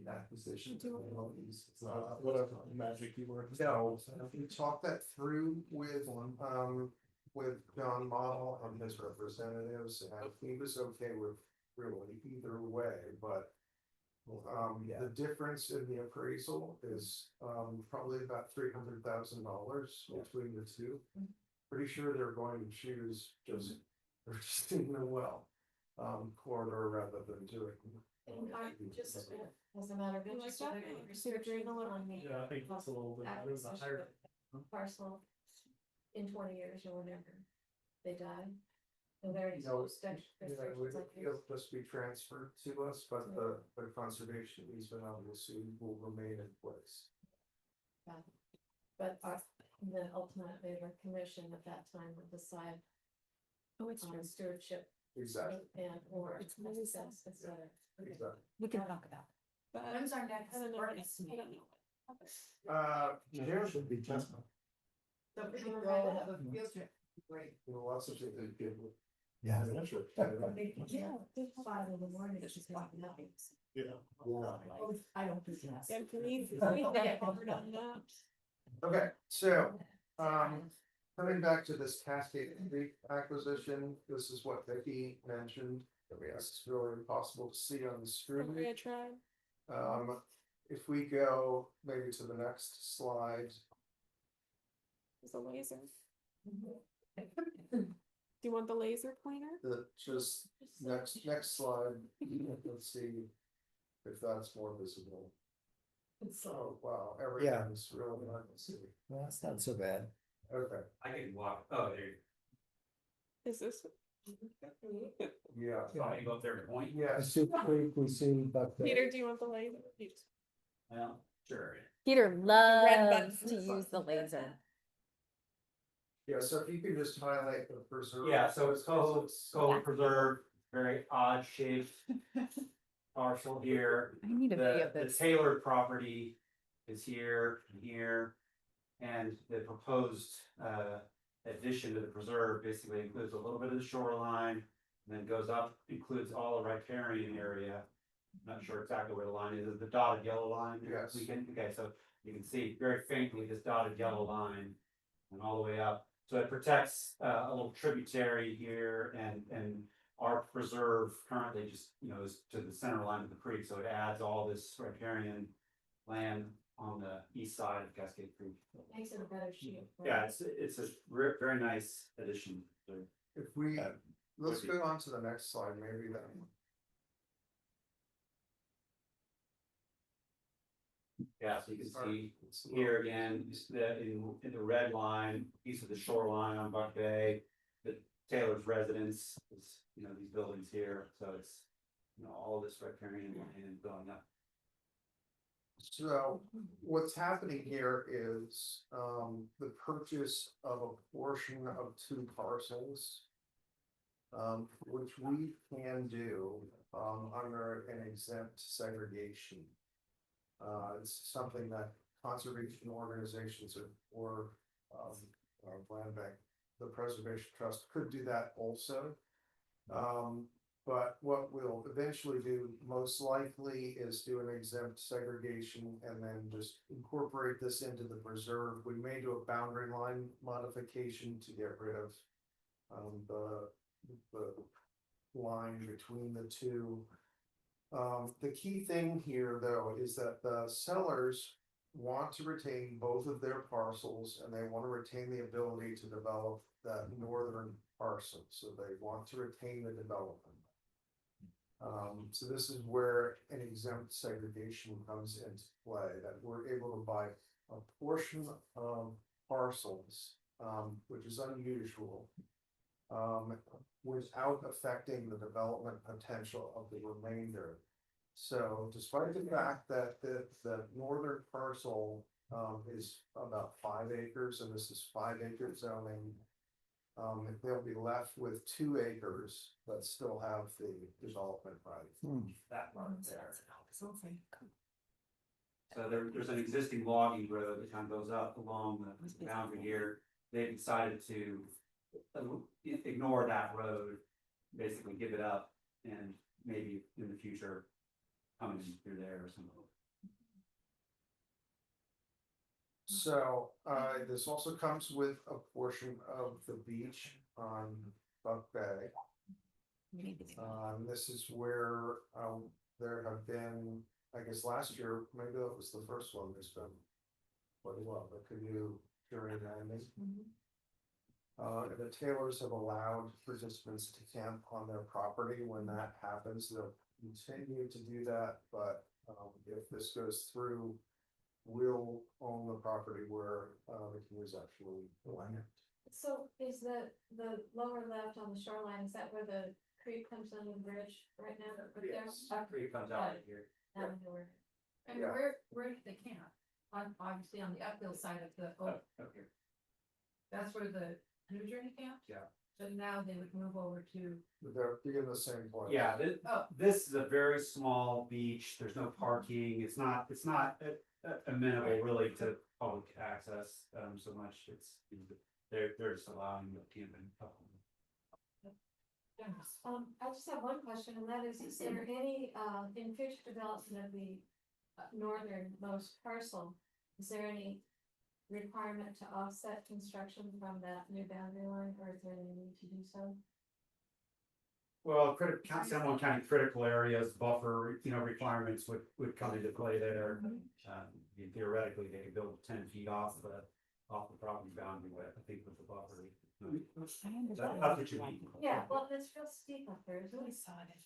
H: Acquisition.
G: Whatever magic you were.
H: No, we talked that through with John Model and his representatives, and he was okay with really either way, but. The difference in the appraisal is probably about $300,000 between the two. Pretty sure they're going to choose just in the well corridor rather than doing.
D: And I just, as a matter of interest, are there any restrictions on the
G: Yeah, I think it's a little bit better than
D: acquisition
G: higher.
D: of parcel in 20 years or whenever they die? Are there any
H: No,
D: restrictions like this?
H: It'll just be transferred to us, but the conservation easement obviously will remain in place.
D: But And then ultimately the commission at that time would decide
F: Oh, it's
D: on stewardship
H: Exactly,
D: and or.
F: It's really sad.
H: exactly.
F: We can talk about. But
D: When's our next?
F: I don't know.
D: ordinance
F: I don't
D: meeting?
F: know.
H: Here should be just.
D: So we can go have a field trip. Great.
H: Lots of things that give.
A: Yeah.
D: Yeah, it's 5 in the morning, it's just like nothing.
H: Yeah.
D: I don't do that.
F: Yeah, please, we get covered on that.
H: Okay, so, coming back to this Cascade Creek acquisition, this is what Vicky mentioned. It's really impossible to see on the screen.
F: Okay, I tried.
H: If we go maybe to the next slide,
F: There's a laser. Do you want the laser pointer?
H: the just next slide, let's see if that's more visible. Oh, wow, everything's really hard to see.
A: Well, that's not so bad.
H: Okay,
K: I can walk, oh, there,
F: Is this?
H: yeah,
K: I can go up there and point.
A: I
H: yes,
A: see Creek, we see Buck Bay.
F: Peter, do you want the laser?
K: Well, sure.
L: Peter
F: red
L: loves
F: button.
L: to use the laser.
H: yeah, so if you can just highlight the preserve.
K: Yeah, so it's called Preserve, very odd shaped parcel here.
L: I need a video of
K: The
L: this.
K: Taylor property is here and here. And the proposed addition to the preserve basically includes a little bit of the shoreline. And then goes up, includes all the riparian area. Not sure exactly where the line is, the dotted yellow line.
H: Yes.
K: Okay, so you can see very faintly this dotted yellow line. And all the way up, so it protects a little tributary here and our preserve currently just, is to the center line of the creek, so it adds all this riparian land on the east side of Cascade Creek.
D: Makes it a better shape. right?
K: Yeah, it's a very nice addition.
H: If we, let's go on to the next slide, maybe then.
K: Yeah, so you can see here again, in the red line, piece of the shoreline on Buck Bay. The Taylor's residence is, these buildings here, so it's, all this riparian land going up.
H: So what's happening here is, the purchase of a portion of 2 parcels. Which we can do, under an exempt segregation. It's something that conservation organizations or land bank, the Preservation Trust could do that also. But what we'll eventually do most likely is do an exempt segregation and then just incorporate this into the preserve. We may do a boundary line modification to get rid of the line between the two. The key thing here, though, is that the sellers want to retain both of their parcels and they want to retain the ability to develop that northern parcel. So they want to retain the development. So this is where an exempt segregation comes into play, that we're able to buy a portion of parcels, which is unusual. Without affecting the development potential of the remainder. So despite the fact that the northern parcel is about 5 acres and this is 5 acre zoning. They'll be left with 2 acres that still have the development right.
K: That part there. So there's an existing logging road that kind of goes up along the boundary here. They decided to ignore that road, basically give it up, and maybe in the future coming through there or something.
H: So this also comes with a portion of the beach on Buck Bay. This is where there have been, I guess last year, maybe that was the first one, there's been quite a lot, the canoe during landing. The Taylors have allowed participants to camp on their property. When that happens, they'll continue to do that, but if this goes through, we'll own the property where the canoes actually land.
D: So is the lower left on the shoreline, is that where the creek comes under the bridge right now?
H: Yes.
K: That creek comes out of here.
D: And
H: Yeah.
D: where do they camp? Obviously on the uphill side of the,
K: Up here.
D: That's where the new journey camp?
K: Yeah.
D: But now they would move over to,
H: They're in the same place.
K: Yeah,
D: Oh.
K: this is a very small beach, there's no parking, it's not amenable really to public access, so much, they're just allowing the camping.
D: I just have one question, and that is there any, in future development of the northernmost parcel, is there any requirement to offset construction from that new boundary line, or is there any need to do so?
K: Well, San Juan County critical areas, buffer, requirements would come into play there. Theoretically, they could build 10 feet off the property boundary with, I think with the buffer. That's what you mean.
D: Yeah, well, it's real steep up there, isn't it?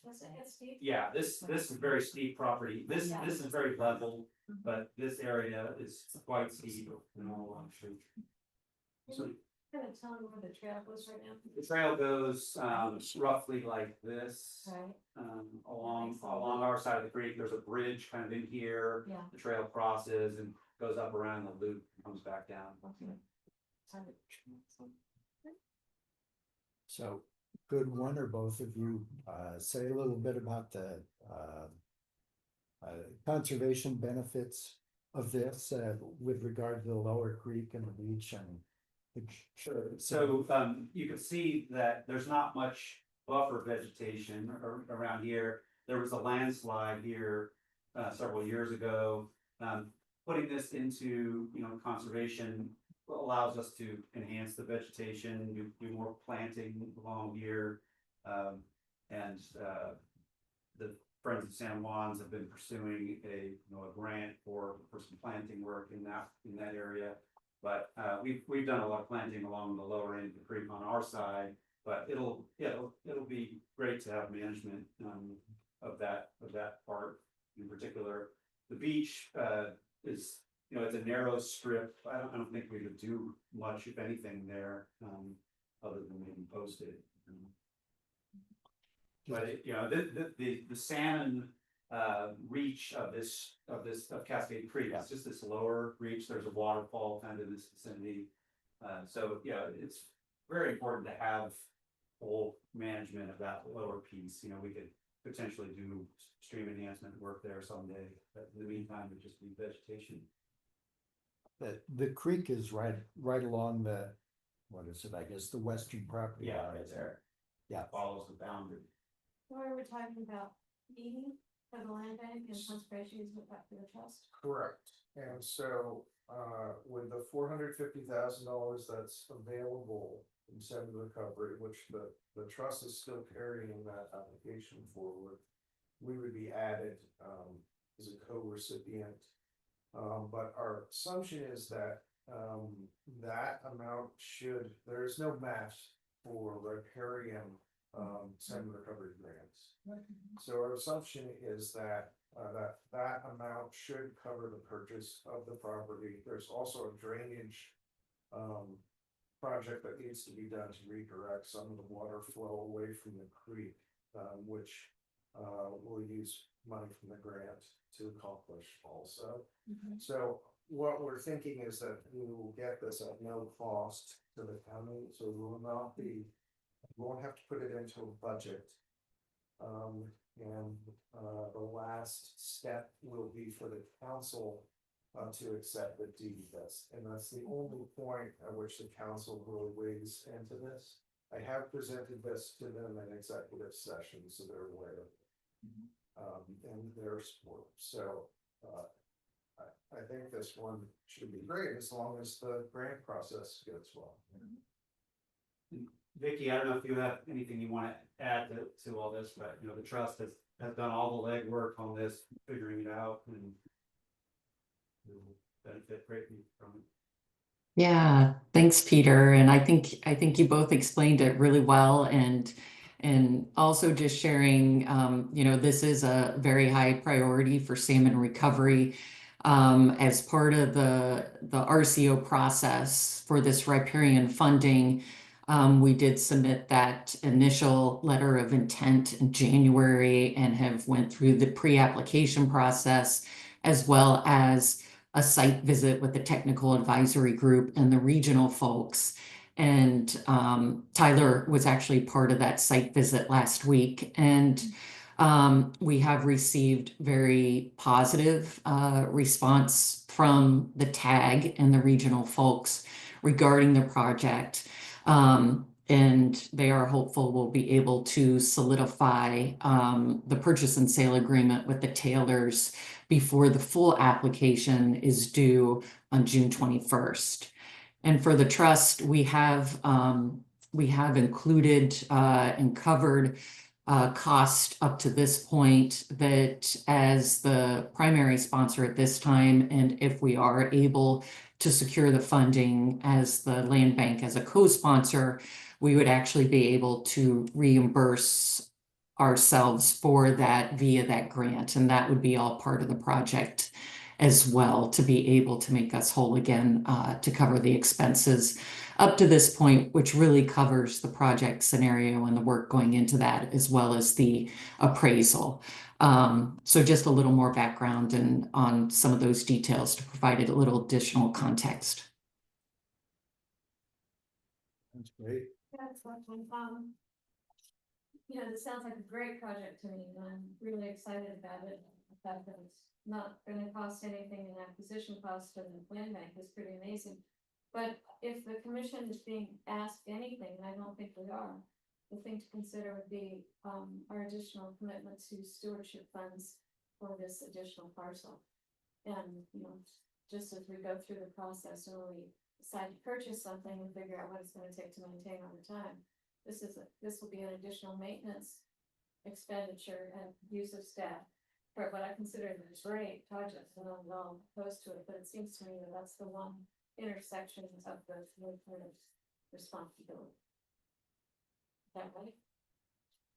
D: Does it get steep?
K: Yeah, this is very steep property. This is very level, but this area is quite steep, actually. So
D: Kind of tell me where the trail goes right now.
K: the trail goes roughly like this.
D: Right,
K: Along our side of the creek, there's a bridge kind of in here.
D: yeah.
K: The trail crosses and goes up around the loop, and comes back down.
D: Okay.
A: So could one or both of you say a little bit about the conservation benefits of this with regard to the lower creek and the beach and
K: Sure. So you can see that there's not much buffer vegetation around here. There was a landslide here several years ago. Putting this into conservation allows us to enhance the vegetation, do more planting along here. And the Friends of San Juan's have been pursuing a grant for some planting work in that area. But we've done a lot of planting along the lower end of the creek on our side, but it'll be great to have management of that part in particular. The beach is it's a narrow strip. I don't think we could do much, if anything, there other than maybe post it. But the salmon reach of Cascade Creek, it's just this lower reach. There's a waterfall kind of in this vicinity. So it's very important to have full management of that lower piece. We could potentially do stream enhancement work there someday, but in the meantime, it would just be vegetation.
A: the creek is right along the, what is it, I guess, the western property
K: Yeah,
A: line
K: right there.
A: Yeah.
K: Follows the boundary.
D: Why are we talking about eating for the land bank and conservation easement back to the trust?
H: Correct, and so, with the $450,000 that's available in send recovery, which the trust is still carrying that application forward. We would be added, as a co-recipient. But our assumption is that, that amount there is no match for riparian, send recovery grants. So our assumption is that that amount should cover the purchase of the property. There's also a drainage project that needs to be done to redirect some of the water flow away from the creek, which will use money from the grant to accomplish also. So what we're thinking is that we will get this at no cost to the county, so we won't have to put it into a budget. And the last step will be for the council to accept the deed list, and that's the only point at which the council really weighs into this. I have presented this to them in executive session, so they're aware of it. And their support, so I think this one should be great as long as the grant process goes well.
K: Vicky, I don't know if you have anything you want to add to all this, but the trust has done all the legwork on this, figuring it out, and will benefit greatly from it.
B: Yeah, thanks, Peter. And I think you both explained it really well, and also just sharing, this is a very high priority for salmon recovery. As part of the RCO process for this riparian funding, we did submit that initial letter of intent in January and have went through the pre-application process, as well as a site visit with the technical advisory group and the regional folks. And Tyler was actually part of that site visit last week. And we have received very positive response from the TAG and the regional folks regarding the project. And they are hopeful we'll be able to solidify the purchase and sale agreement with the Taylors before the full application is due on June 21st. And for the trust, we have included and covered cost up to this point that as the primary sponsor at this time, and if we are able to secure the funding as the land bank as a co-sponsor, we would actually be able to reimburse ourselves for that via that grant, and that would be all part of the project as well, to be able to make us whole again, to cover the expenses up to this point, which really covers the project scenario and the work going into that, as well as the appraisal. So just a little more background and on some of those details to provide it a little additional context.
A: That's great.
D: Yeah, it's wonderful. You know, this sounds like a great project to me, and I'm really excited about it. The fact that it's not gonna cost anything in acquisition cost to the land bank is pretty amazing. But if the commission is being asked anything, and I don't think we are, the thing to consider would be, our additional commitment to stewardship funds for this additional parcel. And, you know, just as we go through the process, and when we decide to purchase something and figure out what it's gonna take to maintain over time, this will be an additional maintenance expenditure and use of staff for what I consider a great project, and I'm not opposed to it, but it seems to me that that's the one intersection of the responsibility. Is that right?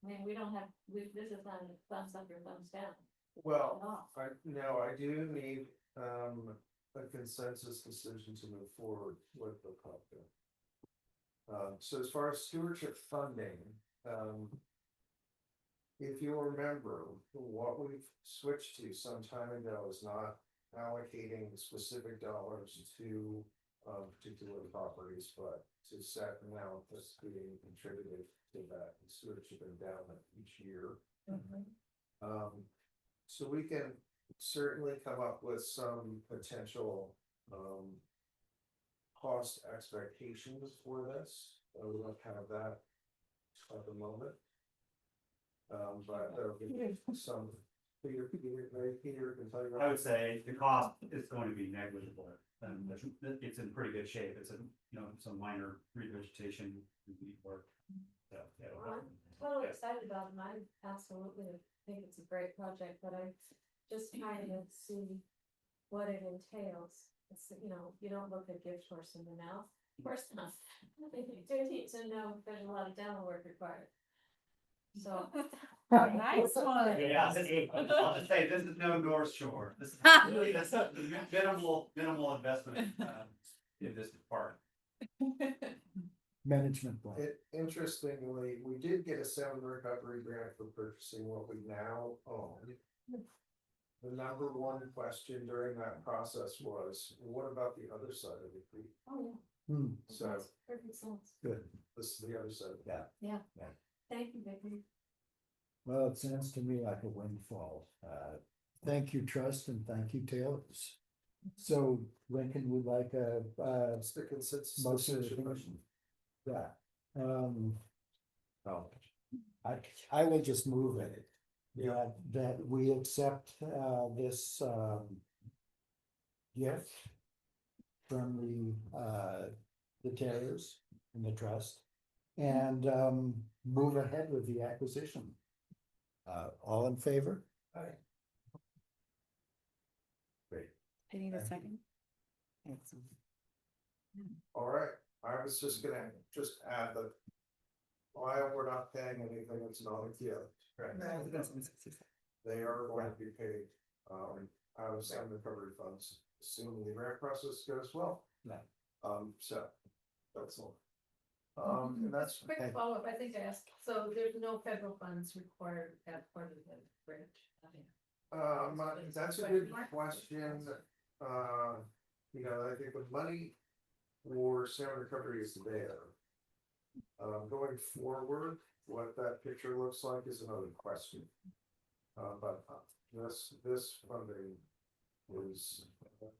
D: I mean, we don't have, this is not a thumbs up or thumbs down.
H: Well, I do need, a consensus decision to move forward with the project. So as far as stewardship funding, if you remember, what we've switched to some time ago is not allocating specific dollars to particular properties, but to set amount that's being contributed to that stewardship endowment each year. So we can certainly come up with some potential cost expectations for this. We don't have that at the moment. But there'll be some, Peter can tell you.
K: I would say the cost is going to be negligible, and it's in pretty good shape. It's some minor revegetation work. So, yeah.
D: I'm totally excited about it, and I absolutely think it's a great project, but I just trying to see what it entails. It's, you know, you don't look a gift horse in the mouth. Of course not. You do need to know there's a lot of dental work required. So.
F: Nice one.
K: Yeah, I'll just say, this is no North Shore. This is really, that's a minimal investment in this part.
A: Management plan.
H: Interestingly, we did get a sound recovery grant for purchasing what we now own. The number one question during that process was, what about the other side of the creek?
D: Oh,
H: So
D: yeah. Perfect sense.
A: Good.
H: this is the other side.
D: Yeah. Thank you, Vicky.
A: Well, it sounds to me like a windfall. Thank you, Trust, and thank you, Taylors. So Lincoln would like a,
H: It's the consensus.
A: most of the
H: decision.
A: commission. Yeah. Oh, I will just move it. Yeah, that we accept, this, gift from the Taylors and the Trust, and, move ahead with the acquisition. All in favor? Aye. Great.
F: I need a second. Excellent.
H: All right, I was just gonna add that. While we're not paying anything, it's not a gift. Right? They are going to be paid, out of sound recovery funds, assuming the grant process goes well.
A: Yeah.
H: So, that's all. And that's.
D: Quick follow-up, I think I asked, so there's no federal funds required at part of the grant?
H: That's a good question. you know, I think the money for salmon recovery is there. Going forward, what that picture looks like is another question. But this funding is,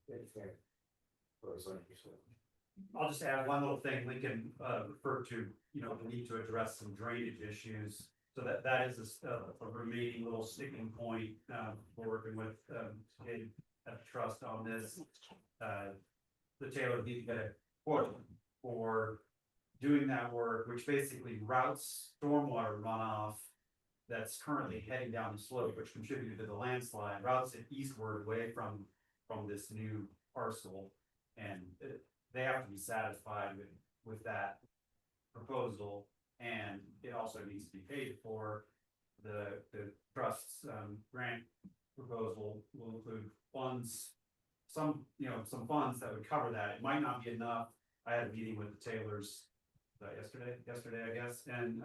H: anything. As I understand.
K: I'll just add one little thing, Lincoln referred to, you know, the need to address some drainage issues. So that is a remaining little sticking point, we're working with, Dave at the trust on this. The Taylor need to get a quote for doing that work, which basically routes stormwater runoff that's currently heading down the slope, which contributed to the landslide, routes it eastward away from this new parcel. And they have to be satisfied with that proposal, and it also needs to be paid for. The trust's grant proposal will include funds, some funds that would cover that. It might not be enough. I had a meeting with the Taylors yesterday, I guess, and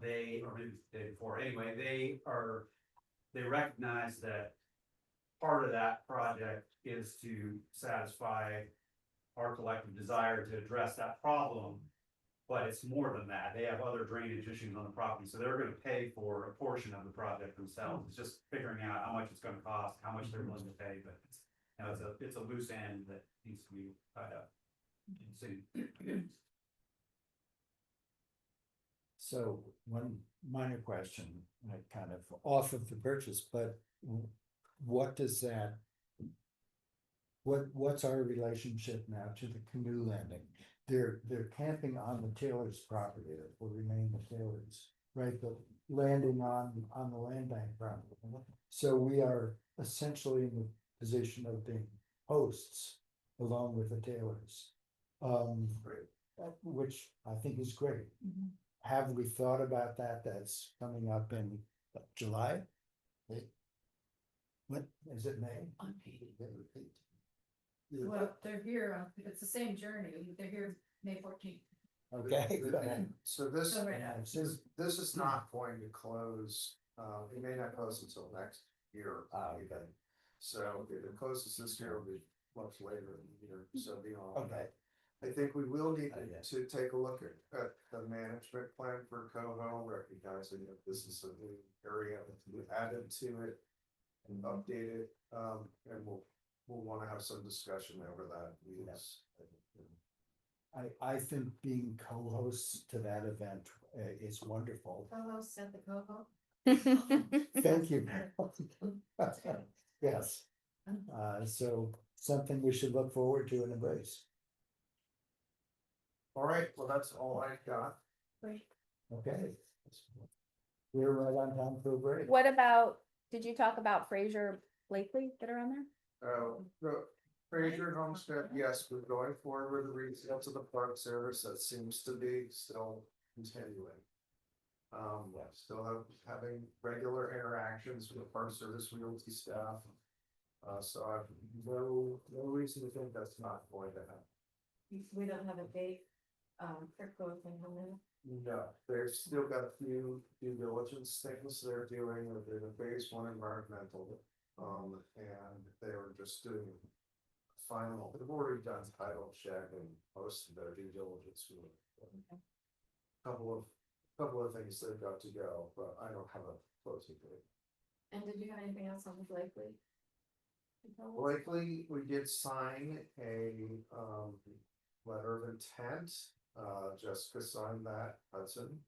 K: they, or maybe the day before, anyway, they recognize that part of that project is to satisfy our collective desire to address that problem, but it's more than that. They have other drainage issues on the property, so they're gonna pay for a portion of the project themselves. It's just figuring out how much it's gonna cost, how much they're willing to pay, but it's, you know, it's a loose end that needs to be tied up soon.
A: So one minor question, kind of off of the purchase, but what does that? What's our relationship now to the canoe landing? They're camping on the Taylor's property, it will remain the Taylor's, right? But landing on the land bank property. So we are essentially in the position of being hosts along with the Taylors. Which I think is great. Have we thought about that? That's coming up in July? What, is it May?
D: Well, they're here, it's the same journey, they're here May 14th.
A: Okay.
H: So this,
D: So right now.
H: this is not going to close, it may not close until next year. Even. So if it closes this year, it'll be much later in the year, so beyond.
A: Okay.
H: I think we will need to take a look at the management plan for Coho, recognizing that this is a new area that we added to it and update it, and we'll want to have some discussion over that. Yes.
A: I think being co-hosts to that event is wonderful.
D: Co-host at the co-host.
A: Thank you. Yes. So something we should look forward to and embrace.
H: All right, well, that's all I got.
D: Great.
A: Okay. We're right on time for a break.
F: What about, did you talk about Fraser Blakely that are on there?
H: The Fraser Homestead, yes, we're going forward with the resale to the Park Service. That seems to be still continuing. Still having regular interactions with the Park Service Realty staff. So I've no reason to think that's not going to happen.
D: We don't have a date, for closing on that.
H: No, they've still got a few due diligence things they're doing within the phase one environmental. And they were just doing final, they've already done title check and most of their due diligence. Couple of things they've got to go, but I don't have a closing date.
D: And did you have anything else on Blakely?
H: Blakely, we did sign a letter of intent. Jessica signed that, Hudson.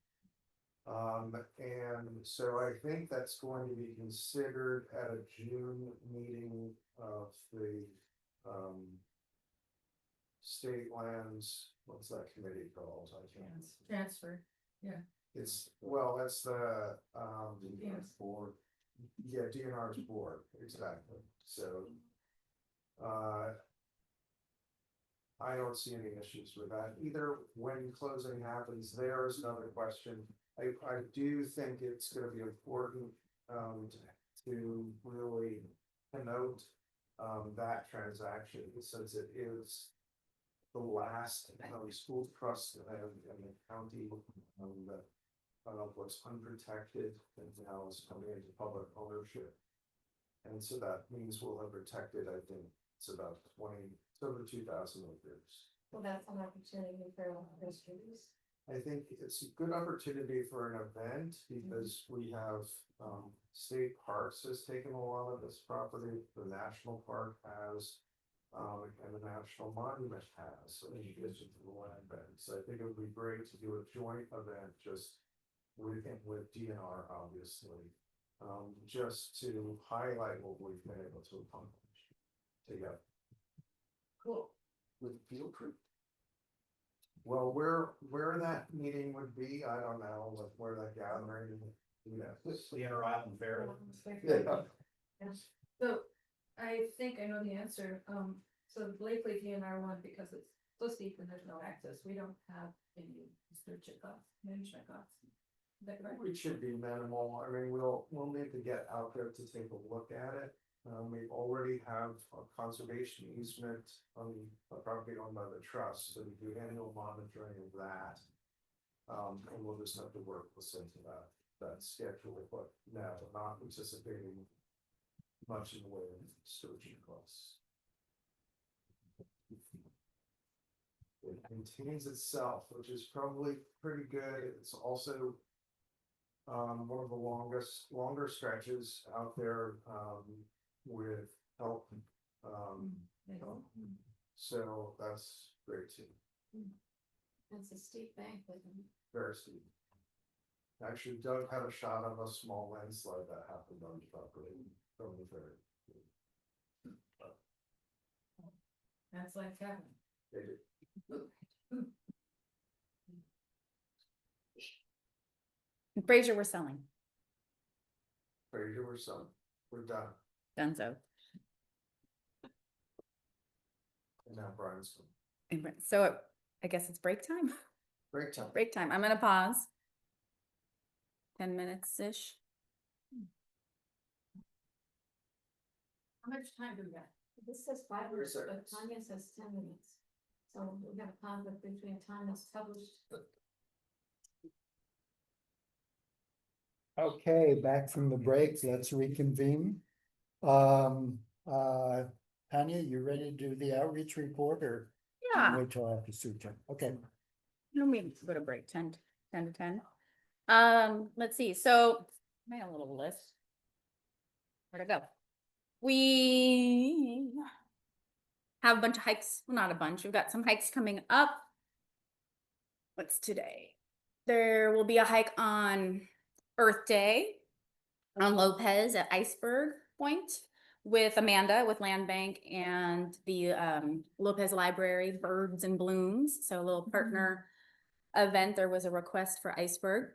H: And so I think that's going to be considered at a June meeting of the state lands, what's that committee called? I can't.
D: Transfer, yeah.
H: It's, well, that's the
D: DNR's
H: board. Yeah, DNR's board, exactly. So I don't see any issues with that either. When closing happens, there is another question. I do think it's going to be important to really connote that transaction, since it is the last school trust in the county that was unprotected and now is coming into public ownership. And so that means we'll have protected, I think, it's about 20, over 2,000 acres.
D: Well, that's an opportunity for histories.
H: I think it's a good opportunity for an event because we have, state parks has taken a lot of this property, the national park has. And the national monument has, in addition to the land bank, so I think it would be great to do a joint event just with DNR, obviously. Just to highlight what we've been able to accomplish together.
D: Cool.
H: With field trip. Well, where that meeting would be, I don't know, like where that gathering, you know.
K: The Inter-Island Fair.
H: Yeah.
D: So I think I know the answer. So the Blakely DNR one, because it's so steep and there's no access, we don't have any stewardship costs, management costs. Is that correct?
H: It should be minimal. I mean, we'll need to get out there to take a look at it. We already have a conservation easement on a property owned by the trust, so we do annual monitoring of that. And we'll just have to work this into that schedule, but no, not anticipating much in the way of stewardship costs. It maintains itself, which is probably pretty good. It's also one of the longer stretches out there with help. So that's great too.
D: It's a steep bank with them.
H: Very steep. Actually, Doug had a shot of a small landslide that happened on the property from the ferry.
D: That's like heaven.
H: They did.
F: Fraser, we're selling.
H: Fraser, we're done.
F: Dunzo.
H: And now Brian's coming.
F: So I guess it's break time.
H: Break time.
F: Break time. I'm gonna pause. 10 minutes-ish.
D: How much time do we got? This says 5 minutes, but Tanya says 10 minutes. So we have a conflict between time that's published.
A: Okay, back from the break, let's reconvene. Tanya, you ready to do the outreach report or?
F: Yeah.
A: Wait till after Suja. Okay.
F: Let me go to break 10 to 10. Let's see. So I made a little list. Where'd it go? We have a bunch of hikes. Well, not a bunch. We've got some hikes coming up. What's today? There will be a hike on Earth Day on Lopez at Iceberg Point with Amanda with Land Bank and the Lopez Library, Birds and Blooms. So a little partner event. There was a request for Iceberg.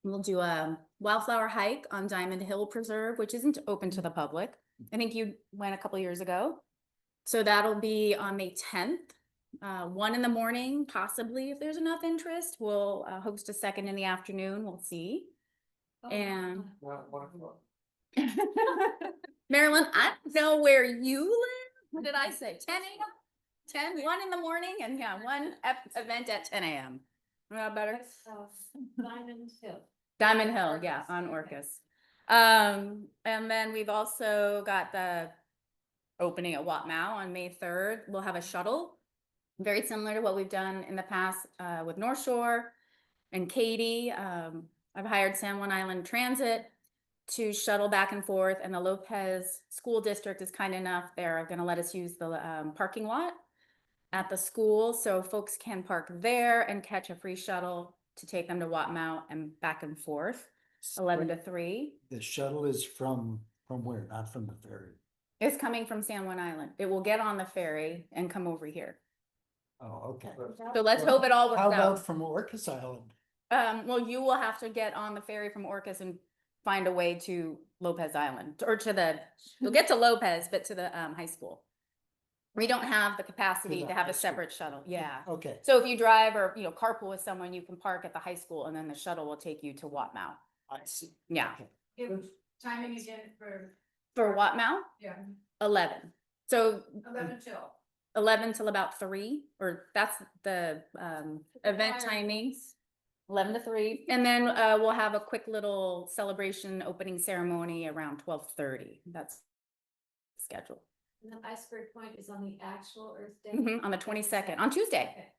F: We'll do a wildflower hike on Diamond Hill Preserve, which isn't open to the public. I think you went a couple years ago. So that'll be on May 10th, 1 in the morning, possibly if there's enough interest. We'll host a second in the afternoon. We'll see. And Marilyn, I don't know where you live. What did I say? 10 a.m. 1 in the morning, and yeah, one event at 10 a.m. Better.
D: Diamond Hill.
F: Diamond Hill, yeah, on Orcas. And then we've also got the opening at Watmow on May 3rd. We'll have a shuttle, very similar to what we've done in the past with North Shore and Katy. I've hired San Juan Island Transit to shuttle back and forth, and the Lopez School District is kind enough. They're going to let us use the parking lot at the school, so folks can park there and catch a free shuttle to take them to Watmow and back and forth, 11 to 3.
A: The shuttle is from where? Not from the ferry.
F: It's coming from San Juan Island. It will get on the ferry and come over here.
A: Oh, okay.
F: So let's hope it all works
A: How
F: out.
A: about from Orcas Island?
F: Well, you will have to get on the ferry from Orcas and find a way to Lopez Island, or to you'll get to Lopez, but to the high school. We don't have the capacity
A: the
F: to have
A: high
F: a separate shuttle. Yeah.
A: Okay.
F: So if you drive or, carpool with someone, you can park at the high school and then the shuttle will take you to Watmow.
A: I see.
F: Yeah.
A: Okay.
D: Give timing again for,
F: For Watmow,
D: yeah,
F: 11. So
D: 11 till.
F: 11 till about 3, or that's the event timings. 11 to 3, and then we'll have a quick little celebration opening ceremony around 12:30. That's scheduled.
D: And then Iceberg Point is on the actual Earth Day.
F: On the 22nd, on Tuesday.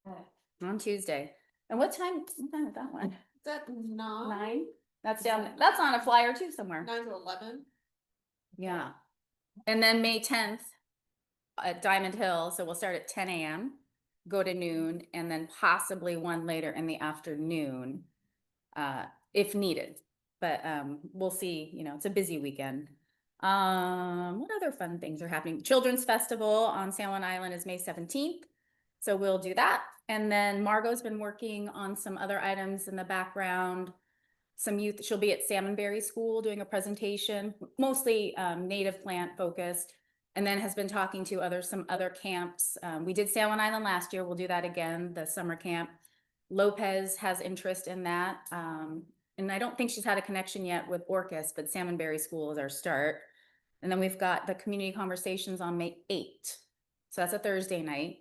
D: Okay.
F: On Tuesday. And what time is that one?
D: Is that 9?
F: 9? That's that's on a flyer too somewhere.
D: 9 to 11?
F: Yeah. And then May 10th at Diamond Hill, so we'll start at 10 a.m., go to noon, and then possibly one later in the afternoon, if needed. But we'll see, you know, it's a busy weekend. What other fun things are happening? Children's Festival on San Juan Island is May 17th. So we'll do that. And then Margot's been working on some other items in the background. Some youth, she'll be at Salmonberry School doing a presentation, mostly native plant focused, and then has been talking to some other camps. We did San Juan Island last year. We'll do that again, the summer camp. Lopez has interest in that. And I don't think she's had a connection yet with Orcas, but Salmonberry School is our start. And then we've got the community conversations on May 8th. So that's a Thursday night.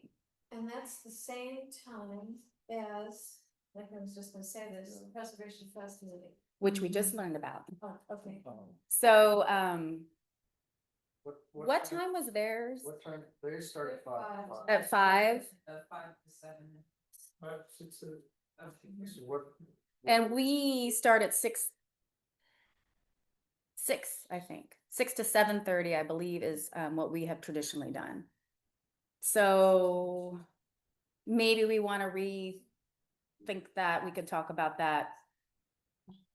D: And that's the same time as, like I was just gonna say, this Preservation Festival.
F: Which we just learned about.
D: Oh, okay.
F: So,
A: What
F: what time was theirs?
A: What time? They start at 5.
F: At 5?
I: 5 to 7.
A: So what?
F: And we start at 6, I think. 6 to 7:30, I believe, is what we have traditionally done. So maybe we want to rethink that. We could talk about that.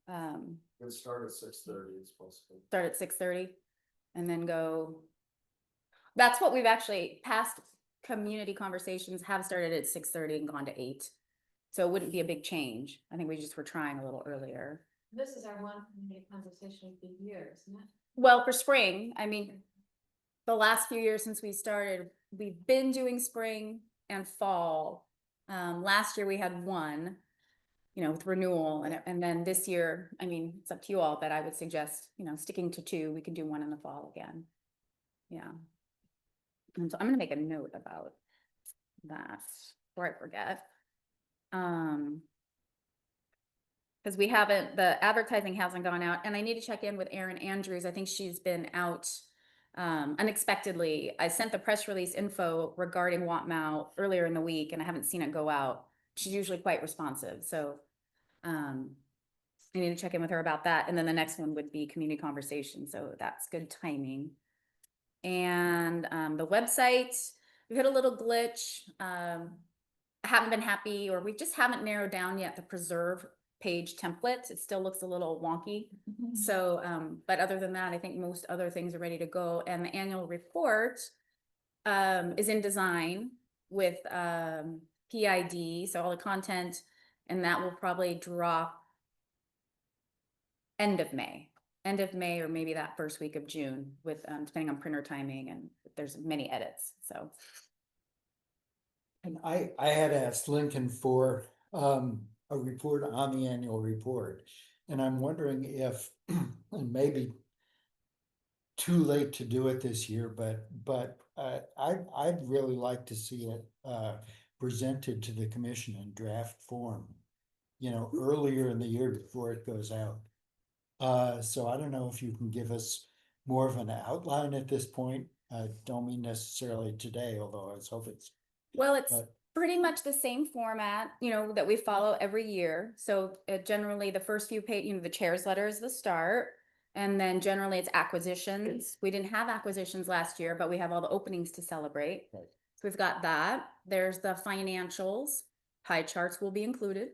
E: It start at 6:30, it's possible.
F: Start at 6:30 and then go. That's what we've actually, past community conversations have started at 6:30 and gone to 8. So it wouldn't be a big change. I think we just were trying a little earlier.
D: This is our one community conversation for years, isn't it?
F: Well, for spring, I mean, the last few years since we started, we've been doing spring and fall. Last year we had one, you know, with renewal, and then this year, I mean, it's up to you all, but I would suggest, you know, sticking to 2. We can do one in the fall again. Yeah. And so I'm gonna make a note about that before I forget. Because we haven't, the advertising hasn't gone out, and I need to check in with Erin Andrews. I think she's been out unexpectedly. I sent the press release info regarding Watmau earlier in the week, and I haven't seen it go out. She's usually quite responsive, so I need to check in with her about that. And then the next one would be community conversation, so that's good timing. And the website, we've had a little glitch. I haven't been happy, or we just haven't narrowed down yet the preserve page templates. It still looks a little wonky. So, but other than that, I think most other things are ready to go. And the annual report is in design with PID, so all the content, and that will probably drop end of May, or maybe that first week of June, with depending on printer timing, and there's many edits. So,
A: And I had asked Lincoln for a report on the annual report, and I'm wondering if, and maybe too late to do it this year, but I'd really like to see it presented to the commission in draft form, you know, earlier in the year before it goes out. So I don't know if you can give us more of an outline at this point. I don't mean necessarily today, although I was hoping.
F: well, it's pretty much the same format, you know, that we follow every year. So generally the first few pages, you know, the chair's letter is the start. And then generally it's acquisitions. We didn't have acquisitions last year, but we have all the openings to celebrate.
A: Right.
F: So we've got that. There's the financials. Pie charts will be included.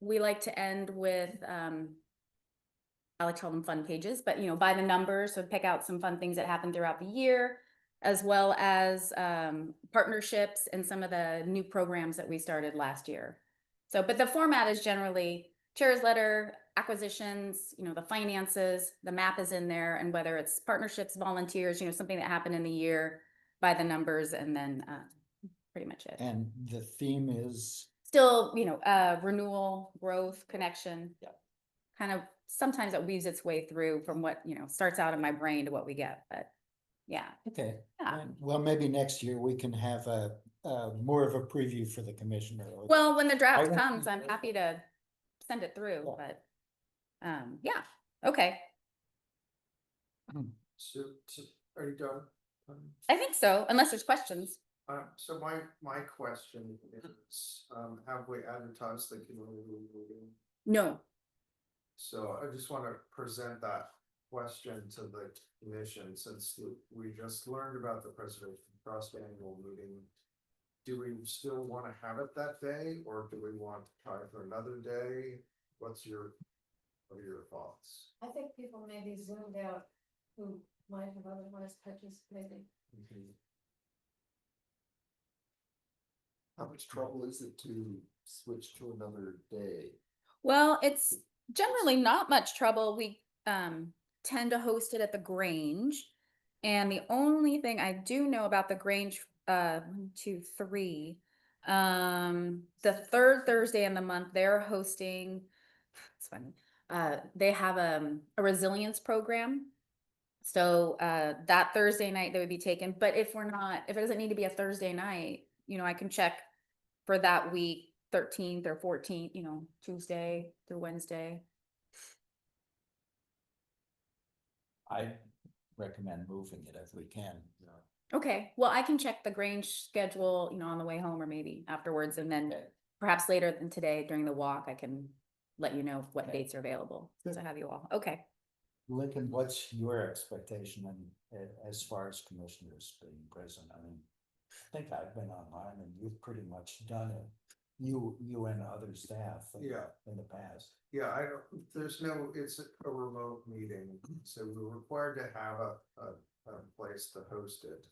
F: We like to end with, I like to call them fun pages, but, you know, by the numbers, so pick out some fun things that happen throughout the year, as well as partnerships and some of the new programs that we started last year. So, but the format is generally chair's letter, acquisitions, you know, the finances, the map is in there, and whether it's partnerships, volunteers, you know, something that happened in the year, by the numbers, and then pretty much it.
A: And the theme is?
F: Still, you know, renewal, growth, connection.
A: Yeah.
F: Kind of, sometimes it weaves its way through from what, you know, starts out in my brain to what we get, but yeah.
A: Okay.
F: Yeah.
A: Well, maybe next year we can have a more of a preview for the commissioner.
F: Well, when the draft
A: won't-
F: comes, I'm happy to send it through, but, yeah, okay.
H: So, are you done?
F: I think so, unless there's questions.
H: So my question is, have we advertised the community meeting?
F: No.
H: So I just wanna present that question to the commission, since we just learned about the Preservation Trust annual meeting. Do we still wanna have it that day, or do we want to try for another day? What are your thoughts?
D: I think people may be zoomed out who might have otherwise participated.
E: How much trouble is it to switch to another day?
F: Well, it's generally not much trouble. We tend to host it at the Grange. And the only thing I do know about the Grange, 1, 2, 3, the third Thursday in the month, they're hosting, it's funny, they have a resilience program. So that Thursday night they would be taken. But if it doesn't need to be a Thursday night, I can check for that week, 13th or 14th, Tuesday through Wednesday.
A: I recommend moving it if we can.
F: Okay, well, I can check the Grange schedule, on the way home or maybe afterwards, and then perhaps later than today during the walk, I can let you know what dates are available. Since I have you all. Okay.
A: Lincoln, what's your expectation as far as commissioners being present? I mean, I think I've been online and you've pretty much done it. You and other staff in the past.
H: Yeah, it's a remote meeting, so we're required to have a place to host it.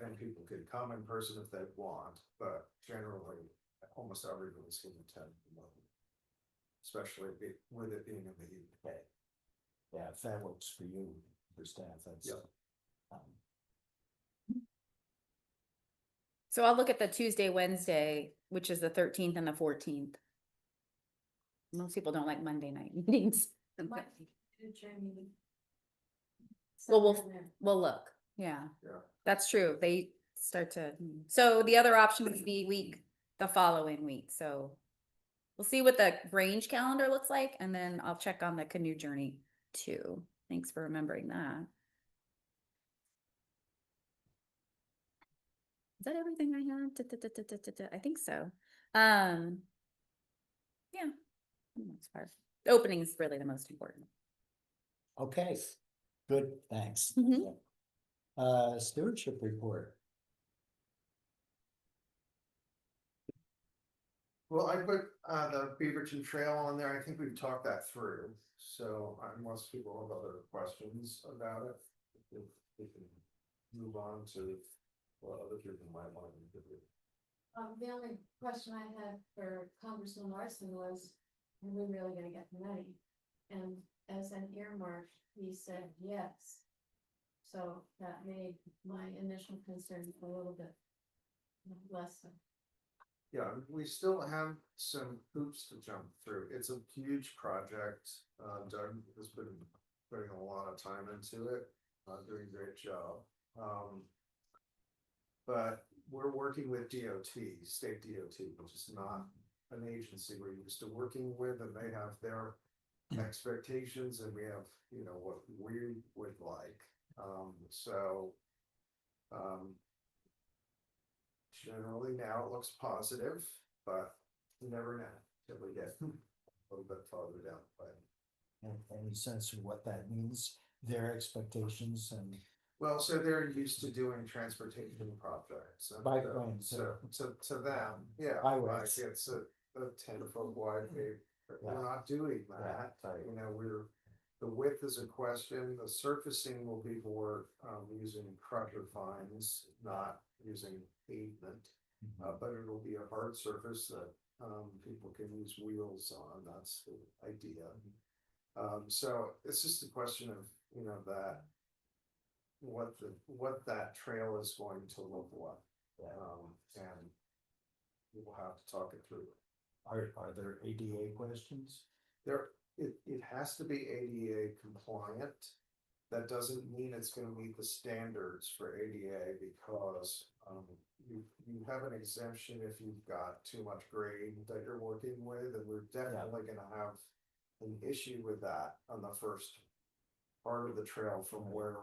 H: And people can come in person if they want, but generally, almost everybody's gonna attend remotely. Especially with it being in the UK.
A: Yeah, if that works for you, for staff, that's.
H: Yeah.
F: So I'll look at the Tuesday, Wednesday, which is the 13th and the 14th. Most people don't like Monday night meetings. Well, we'll look. Yeah.
H: Yeah.
F: That's true. They start to, so the other option would be the following week. So we'll see what the Grange calendar looks like, and then I'll check on the Canoe Journey too. Thanks for remembering that. Is that everything I had? I think so. Yeah. For the most part. The opening is really the most important.
A: Okay, good, thanks.
F: Mhm.
A: Stewardship report.
H: Well, I put the Beaverton Trail on there. I think we've talked that through. So unless people have other questions about it, we can move on to what other people might want to do.
D: The only question I had for Congressman Larson was, are we really gonna get the money? And as an earmark, he said yes. So that made my initial concern a little bit less.
H: Yeah, we still have some hoops to jump through. It's a huge project. Doug has been putting a lot of time into it, doing a great job. But we're working with DOT, state DOT, which is not an agency we're used to working with, and they have their expectations, and we have, what we would like. Generally now it looks positive, but you never know till we get a little bit farther down the way.
A: Any sense of what that means, their expectations and.
H: Well, so they're used to doing transportation projects. And,
A: Bike lanes,
H: so to them, yeah,
A: highways.
H: like it's a 10-foot wide paved. We're not doing that. The width is a question. The surfacing will be more using crusher fines, not using pavement. But it'll be a hard surface that people can use wheels on. That's the idea. So it's just a question of that what that trail is going to look like, and we'll have to talk it through.
A: Are there ADA questions?
H: It has to be ADA compliant. That doesn't mean it's gonna meet the standards for ADA because, you have an exemption if you've got too much grade that you're working with, and we're definitely gonna have an issue with that on the first part of the trail from where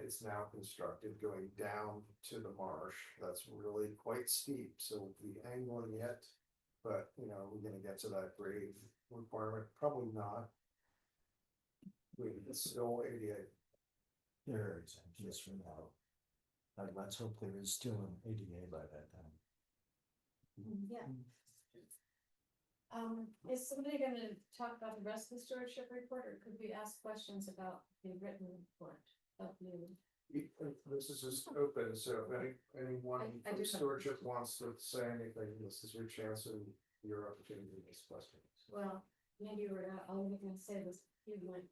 H: it's now constructed going down to the marsh. That's really quite steep, so we'll be angling it. But, we're gonna get to that grade requirement, probably not. It's still ADA.
A: There are exemptions for now. Let's hope there is still an ADA by that time.
D: Yeah. Is somebody gonna talk about the rest of the stewardship report, or could we ask questions about the written report of you?
H: This is just open, so if anyone
D: I do
H: from
D: have-
H: stewardship wants to say anything, this is your chance and your opportunity to ask questions.
D: Well, maybe we're not, I'm gonna say this, you might.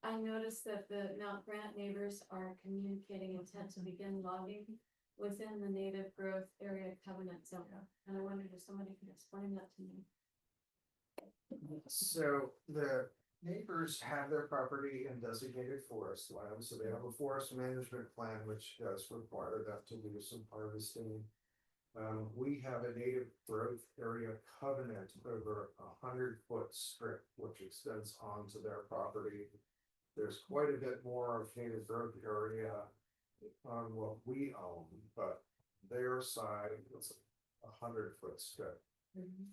D: I noticed that the Mount Grant neighbors are communicating intent to begin logging within the native growth area covenant zone. And I wondered if somebody could explain that to me.
H: So the neighbors have their property in designated forest land, so they have a forest management plan, which does require them to do some harvesting. We have a native growth area covenant over 100-foot strip, which extends onto their property. There's quite a bit more of native growth area on what we own, but their side is 100-foot strip.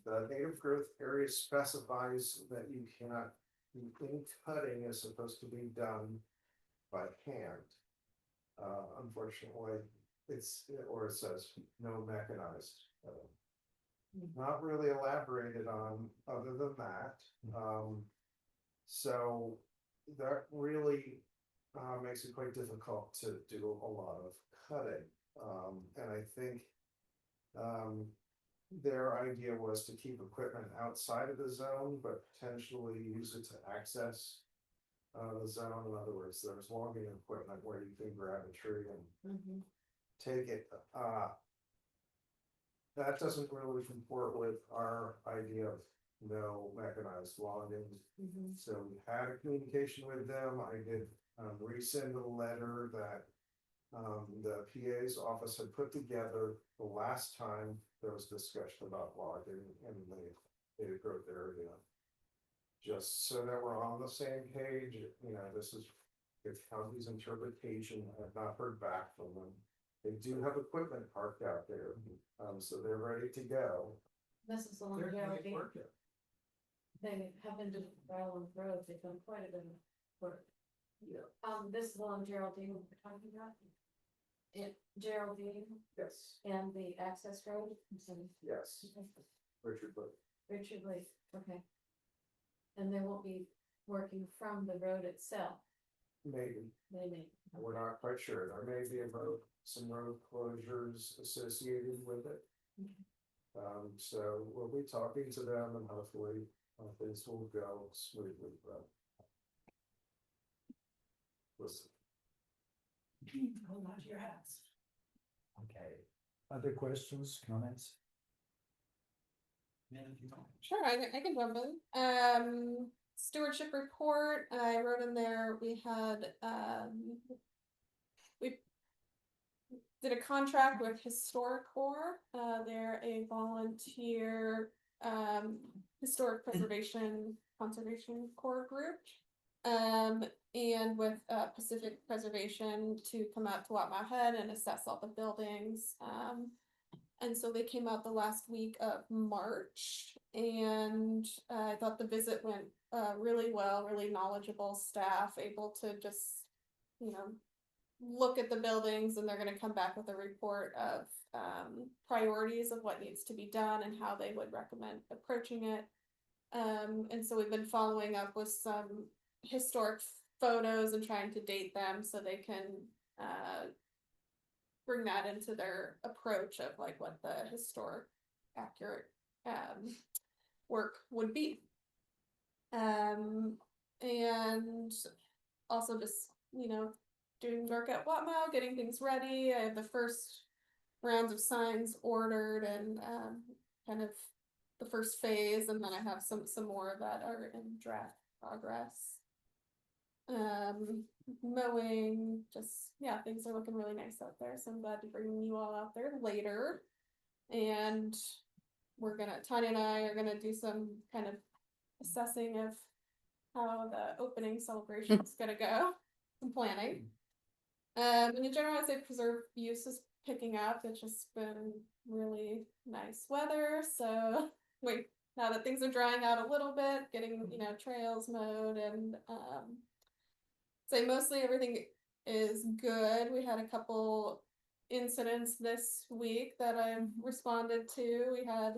H: The native growth area specifies that you cannot, any cutting is supposed to be done by hand. Unfortunately, it says no mechanized. Not really elaborated on other than that. So that really makes it quite difficult to do a lot of cutting. And I think their idea was to keep equipment outside of the zone, but potentially use it to access the zone. In other words, there's logging equipment where you can grab a tree and take it. That doesn't really comport with our idea of no mechanized logging. So we had a communication with them. I did resend a letter that the PA's office had put together the last time there was discussion about logging in the native growth area. Just so that we're on the same page, this is the county's interpretation. I have not heard back from them. They do have equipment parked out there, so they're ready to go.
D: This is the one Geraldine. They have been doing Ryland Road, they've done quite a bit of work.
H: Yeah.
D: This is the one Geraldine we're talking about. Geraldine
H: Yes.
D: and the access road.
H: Yes. Richard, but
D: Richard Lake, okay. And they won't be working from the road itself,
H: maybe,
D: they may.
H: we're not quite sure. There may be some road closures associated with it. So we'll be talking to them and hopefully things will go smoothly. Listen.
D: Hold on to your hats.
A: Okay. Other questions, comments?
L: Sure, I can jump in. Stewardship report, I wrote in there, we had, we did a contract with HistoriCorps. They're a volunteer, historic preservation, conservation corps group. And with Pacific Preservation to come out to Watmouth Head and assess all the buildings. And so they came out the last week of March, and I thought the visit went really well, really knowledgeable staff, able to just, look at the buildings, and they're gonna come back with a report of priorities of what needs to be done and how they would recommend approaching it. And so we've been following up with some historic photos and trying to date them so they can bring that into their approach of like what the historic accurate work would be. And also just, doing work at Watmouth, getting things ready. I have the first rounds of signs ordered and kind of the first phase, and then I have some more that are in draft progress. Mowing, just, yeah, things are looking really nice out there, so I'm glad to bring you all out there later. And Tanya and I are gonna do some kind of assessing of how the opening celebration is gonna go, some planning. And in general, I'd say preserve use is picking up. It's just been really nice weather, so now that things are drying out a little bit, getting, trails mowed and say mostly everything is good. We had a couple incidents this week that I've responded to. We had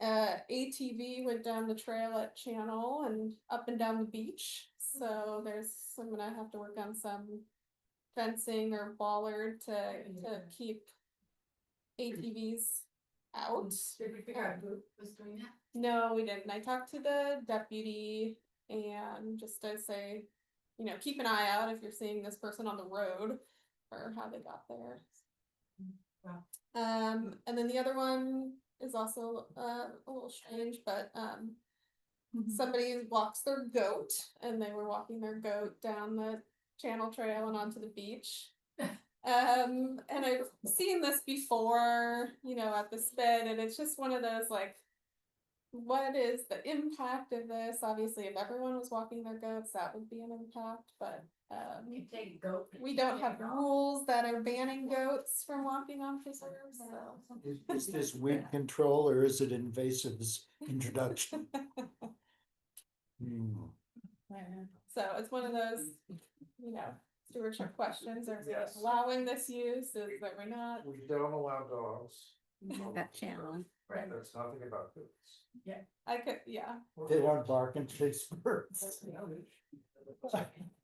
L: ATV went down the trail at Channel and up and down the beach. So I'm gonna have to work on some fencing or bollard to keep ATVs out.
D: Did we figure out who was doing that?
L: No, we didn't. I talked to the deputy and just to say, keep an eye out if you're seeing this person on the road or how they got there.
D: Wow.
L: And then the other one is also a little strange, but somebody walks their goat and they were walking their goat down the Channel Trail and onto the beach. And I've seen this before, at the spin, and it's just one of those like, what is the impact of this? Obviously, if everyone was walking their goats, that would be an impact, but
D: You take a goat.
L: we don't have rules that are banning goats from walking on preserves, so.
A: Is this weed control or is it invasive introduction? Hmm.
L: So it's one of those, stewardship questions. Are we
H: Yes.
L: allowing this use? Are we not?
H: We don't allow dogs.
F: That channel.
D: Right.
H: There's nothing about this.
L: I could, yeah.
A: They don't bark and chase birds.
K: You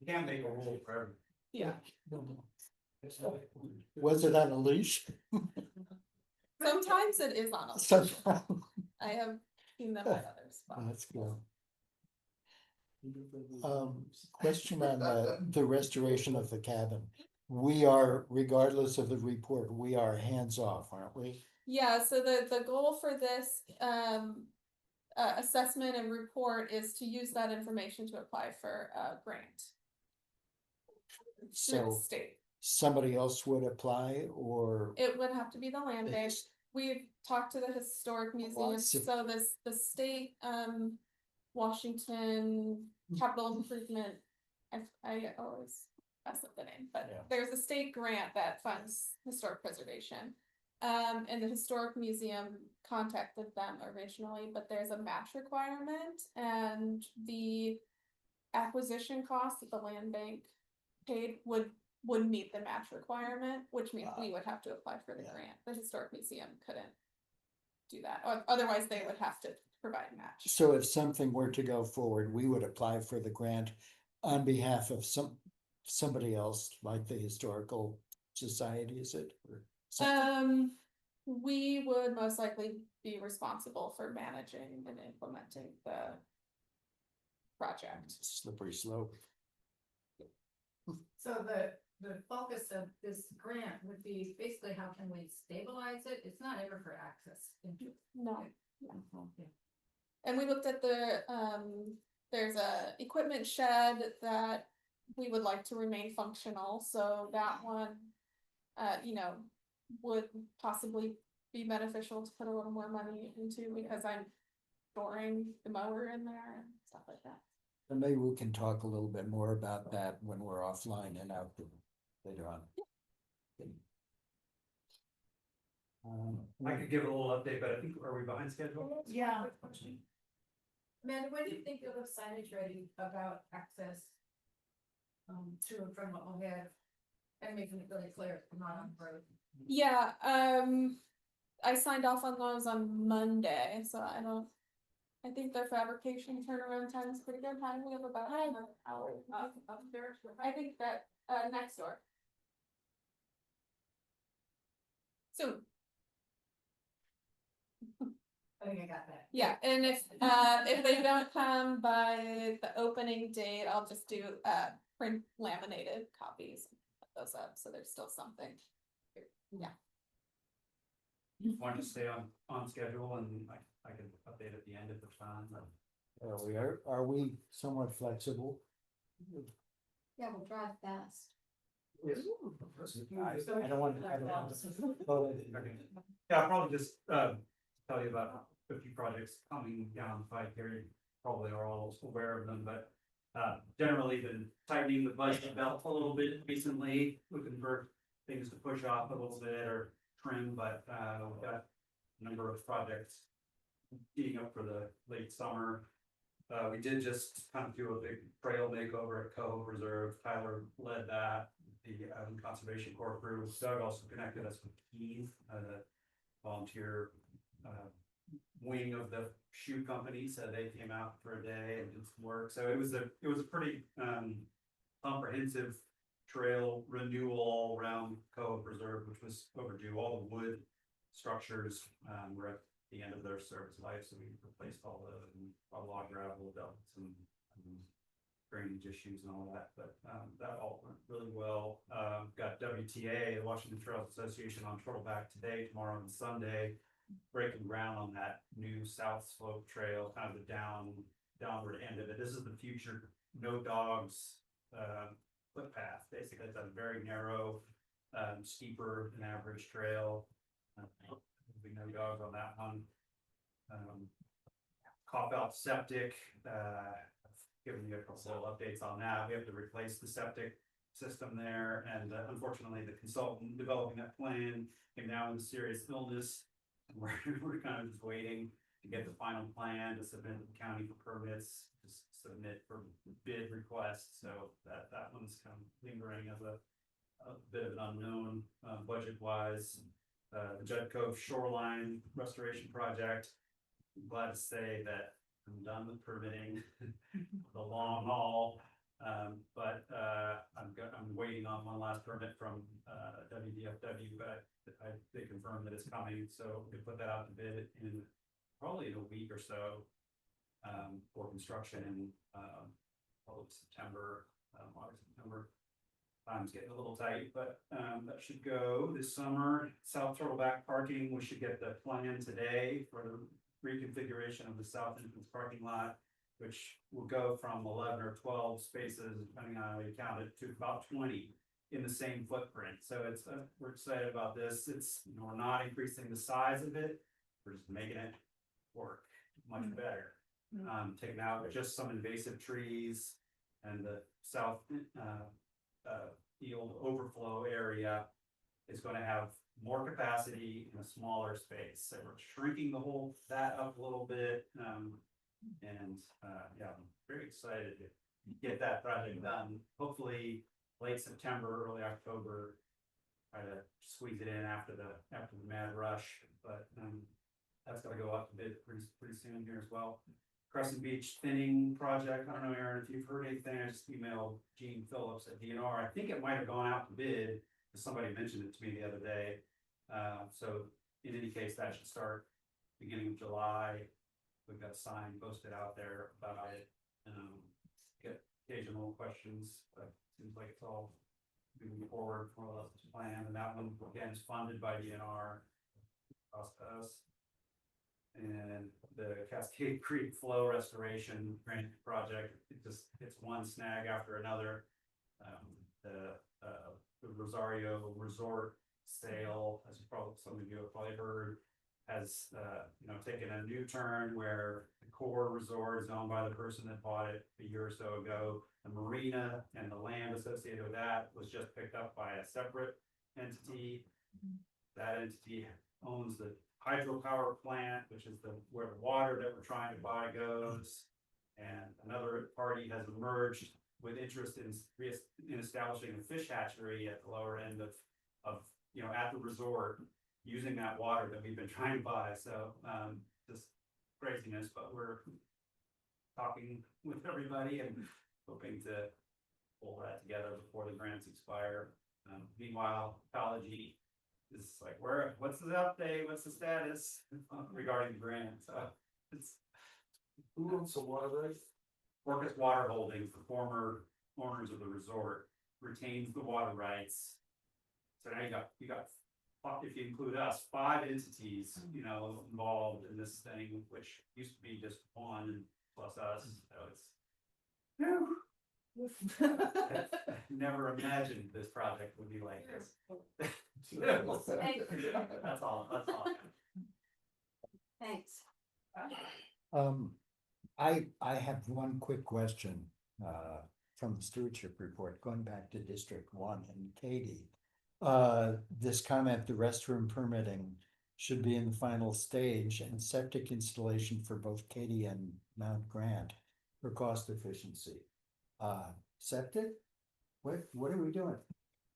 K: can't make a rule for everything.
L: Yeah.
A: Was it on a leash?
L: Sometimes it is on a leash.
A: Sometimes.
L: I have seen them at other spots.
A: That's good. Question on the restoration of the cabin. We are, regardless of the report, we are hands off, aren't we?
L: Yeah, so the goal for this assessment and report is to use that information to apply for a grant through the
A: So
L: state.
A: somebody else would apply or?
L: It would have to be the land bank. We've talked to the historic museum,
A: Lots of-
L: so the state, Washington Capital Improvement, I always mess up the name, but
A: Yeah.
L: there's a state grant that funds historic preservation. And the historic museum contacted them originally, but there's a match requirement and the acquisition cost that the land bank paid would meet the match requirement, which means we would have to apply for the
A: Yeah.
L: grant. The historic museum couldn't do that, or otherwise they would have to provide a match.
A: So if something were to go forward, we would apply for the grant on behalf of somebody else, like the Historical Society, is it? Or something?
L: We would most likely be responsible for managing and implementing the project.
A: Slippery slope.
D: So the focus of this grant would be basically how can we stabilize it? It's not ever for access.
L: No.
D: Okay.
L: And we looked at there's a equipment shed that we would like to remain functional, so that one, would possibly be beneficial to put a little more money into because I'm storing the mower in there and stuff like that.
A: And maybe we can talk a little bit more about that when we're offline and out later on.
K: I could give a little update, but I think, are we behind schedule?
D: Yeah. Amanda, when do you think you'll have signage ready about access? To and from what we have and making it really clear, it's not on the road.
L: Yeah, I signed off on those on Monday, so I think the fabrication turnaround time is pretty good. How do we have about an hour?
D: Upstairs.
L: I think that, next door. Soon.
D: I think I got that.
L: Yeah, and if they don't come by the opening date, I'll just do print laminated copies, put those up, so there's still something. Yeah.
K: Want to stay on schedule and I can update at the end if it's fine.
A: We are we somewhat flexible?
D: Yeah, we'll drive fast.
K: I don't want. Yeah, I'll probably just, tell you about a few projects coming down the pike here. You probably are all aware of them, but, generally been tightening the budget belt a little bit recently, looking for things to push off a little bit or trim, but, we've got a number of projects heating up for the late summer. We did just kind of do a big trail makeover at Cove Reserve. Tyler led that. The Conservation Corps crew. Doug also connected us with Keith, the volunteer wing of the shoe company. So they came out for a day and did some work. So it was a pretty comprehensive trail renewal all around Cove Reserve, which was overdue. All the wood structures were at the end of their service life, so we replaced all those and a lot of gravel belts and drainage issues and all that, but that all went really well. Got WTA, the Washington Trails Association, on Turtleback today, tomorrow and Sunday, breaking ground on that new South Slope Trail, kind of the downward end of it. This is the future no dogs footpath. Basically, it's a very narrow, steeper than average trail. There'll be no dogs on that one. Cop out septic, giving you a couple of updates on that. We have to replace the septic system there, and unfortunately, the consultant developing that plan came down with a serious illness. And we're kind of just waiting to get the final plan to submit to the county for permits, just submit for bid requests. So that one's kind of lingering as a bit of an unknown budget wise. The Judd Cove Shoreline Restoration Project. I'm glad to say that I'm done with permitting the long haul. But I'm waiting on one last permit from WDFW, but they confirmed that it's coming, so we put that out to bid in probably in a week or so for construction in probably September, August, September. Time's getting a little tight, but that should go this summer. South Turtleback parking, we should get the plan today for the reconfiguration of the south entrance parking lot, which will go from 11 or 12 spaces, depending on how you count it, to about 20 in the same footprint. So it's we're excited about this. It's, you know, we're not increasing the size of it, we're just making it work much better. Taking out just some invasive trees, and the south field overflow area is going to have more capacity in a smaller space. So we're shrinking that up a little bit. Yeah, I'm very excited to get that project done. Hopefully late September, early October. Try to squeeze it in after the mad rush, but that's gonna go up a bit pretty soon here as well. Crescent Beach thinning project. I don't know, Aaron, if you've heard anything. I just emailed Gene Phillips at DNR. I think it might have gone out to bid, because somebody mentioned it to me the other day. So in any case, that should start beginning of July. We've got a sign posted out there about it. Get occasional questions, but seems like it's all moving forward for the plan. And that one again is funded by DNR. Cost us. And the Cascade Creek Flow Restoration Grant Project, it's one snag after another. The Rosario Resort sale, as some of you have probably heard, has taken a new turn where the core resort is owned by the person that bought it a year or so ago. The marina and the land associated with that was just picked up by a separate entity. That entity owns the hydropower plant, which is where the water that we're trying to buy goes. And another party has emerged with interest in establishing a fish hatchery at the lower end of at the resort, using that water that we've been trying to buy. So just craziness, but we're talking with everybody and hoping to pull that together before the grants expire. Meanwhile, Ecology is like, what's the update? What's the status regarding the grant?
H: Who owns the water rights?
K: Orcas Water Holdings, the former owners of the resort, retains the water rights. So now you got, if you include us, 5 entities, involved in this thing, which used to be just one plus us. So it's Never imagined this project would be like this. That's all, that's all.
D: Thanks.
A: I have one quick question, from the stewardship report, going back to District 1 and Katie. This comment, the restroom permitting should be in the final stage and septic installation for both Katie and Mount Grant for cost efficiency. Septic? What are we doing?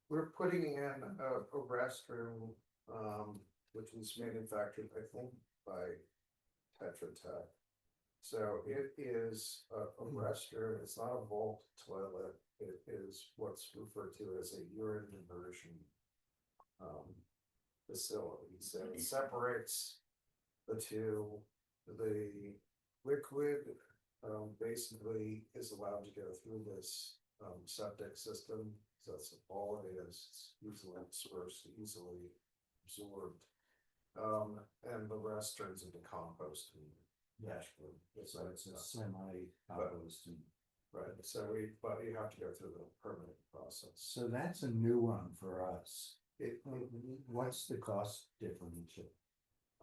H: We're putting in a restroom, which is manufactured, I think, by Tetra Tech. So it is a restroom, it's not a vault toilet, it is what's referred to as a urine diversion facility, so it separates the two. The liquid basically is allowed to go through this septic system, so that's all it is, it's easily dispersed, easily absorbed. And the rest turns into compost and dashboard. So it's a
A: Semi-compost.
H: right, so but you have to go through the permitting process.
A: So that's a new one for us. What's the cost differential?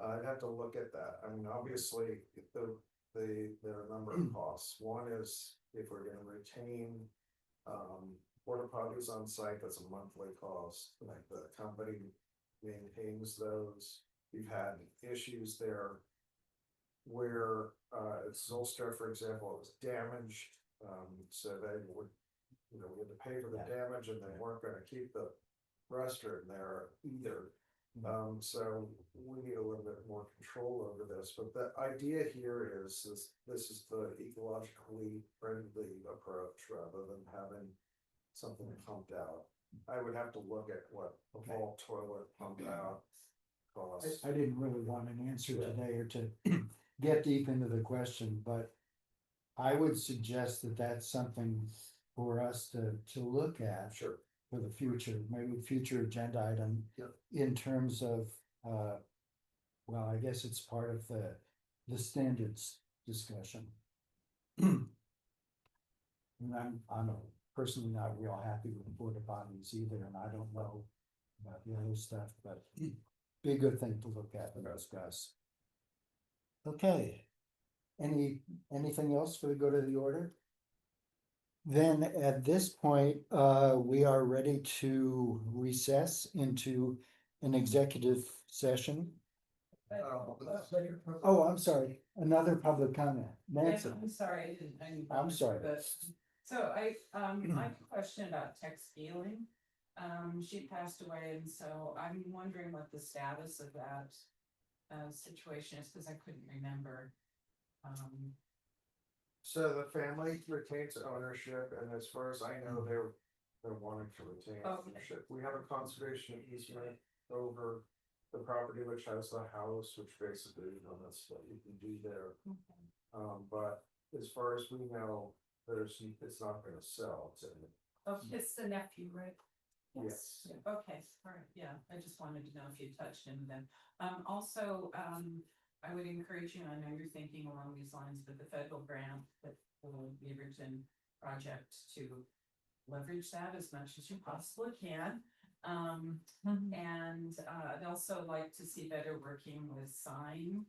H: I'd have to look at that. I mean, obviously, there are a number of costs. One is if we're gonna retain porta potties on site, that's a monthly cost. Like the company maintains those. We've had issues there where Zolstar, for example, it was damaged. So they would, we had to pay for the damage and they weren't gonna keep the restroom there either. So we need a little bit more control over this, but the idea here is this is the ecologically friendly approach rather than having something pumped out. I would have to look at what a vault toilet pumped out costs.
A: I didn't really want an answer today or to get deep into the question, but I would suggest that that's something for us to look at.
H: Sure.
A: For the future, maybe future agenda item. In terms of, well, I guess it's part of the standards discussion. And I'm personally not real happy with porta potties either, and I don't know about the other stuff, but be a good thing to look at and discuss. Okay. Anything else for the good of the order? Then at this point, we are ready to recess into an executive session. Oh, I'm sorry, another public comment. Nancy,
I: I'm sorry, I didn't.
A: I'm sorry.
I: So I have a question about Tex Geeling. She passed away, and so I'm wondering what the status of that situation is, because I couldn't remember.
H: So the family retains ownership, and as far as I know, they're wanting to retain ownership. We have a conservation easement over the property which has the house, which basically, that's what you can do there. But as far as we know, it's not gonna sell to me.
D: Oh, it's the nephew, right?
H: Yes.
I: Okay, all right, yeah, I just wanted to know if you touched him then. Also, I would encourage you, I know you're thinking along these lines, but the federal grant that the Beaverton project to leverage that as much as you possibly can. And I'd also like to see better working with sign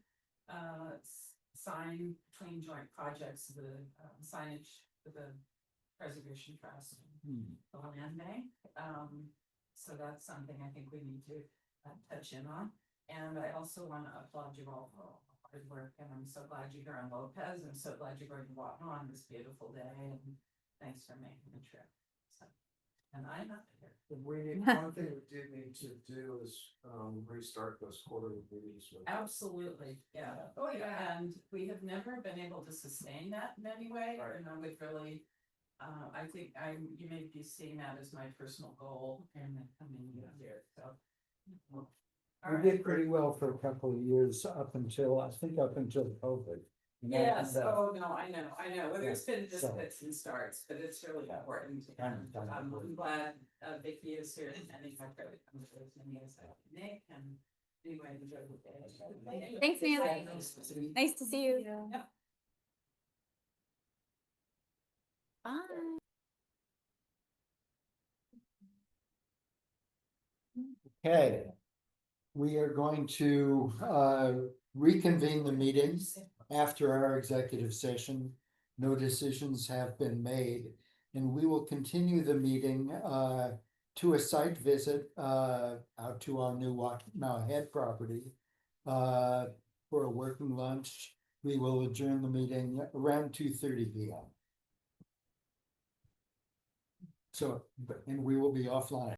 I: between joint projects, the signage for the Preservation Trust, the land bank. So that's something I think we need to touch in on. And I also want to applaud you all for all the hard work, and I'm so glad you're here on Lopez. I'm so glad you're going to Wapno on this beautiful day, and thanks for making the trip. So, and I'm up here.
H: One thing we do need to do is restart those quarterly meetings.
I: Absolutely, yeah.
D: Oh, yeah.
I: And we have never been able to sustain that in any way, and I would really, I think you may be seeing that as my personal goal in the coming year, so.
A: We did pretty well for a couple of years up until COVID. And that-
I: Yes,
A: that-
I: oh, no, I know, well, there's been just
A: So-
I: fits and starts, but it's really important.
A: And-
I: I'm glad Vicky is here, and I think I've got to come to as many as I can make, and anyway, enjoy the day.
F: Thanks, Nancy. Nice to see you.
I: Yeah.
F: Bye.
A: Okay. We are going to reconvene the meetings after our executive session. No decisions have been made, and we will continue the meeting to a site visit out to our new Mount Head property for a working lunch. We will adjourn the meeting around 2:30 p.m. So, and we will be offline.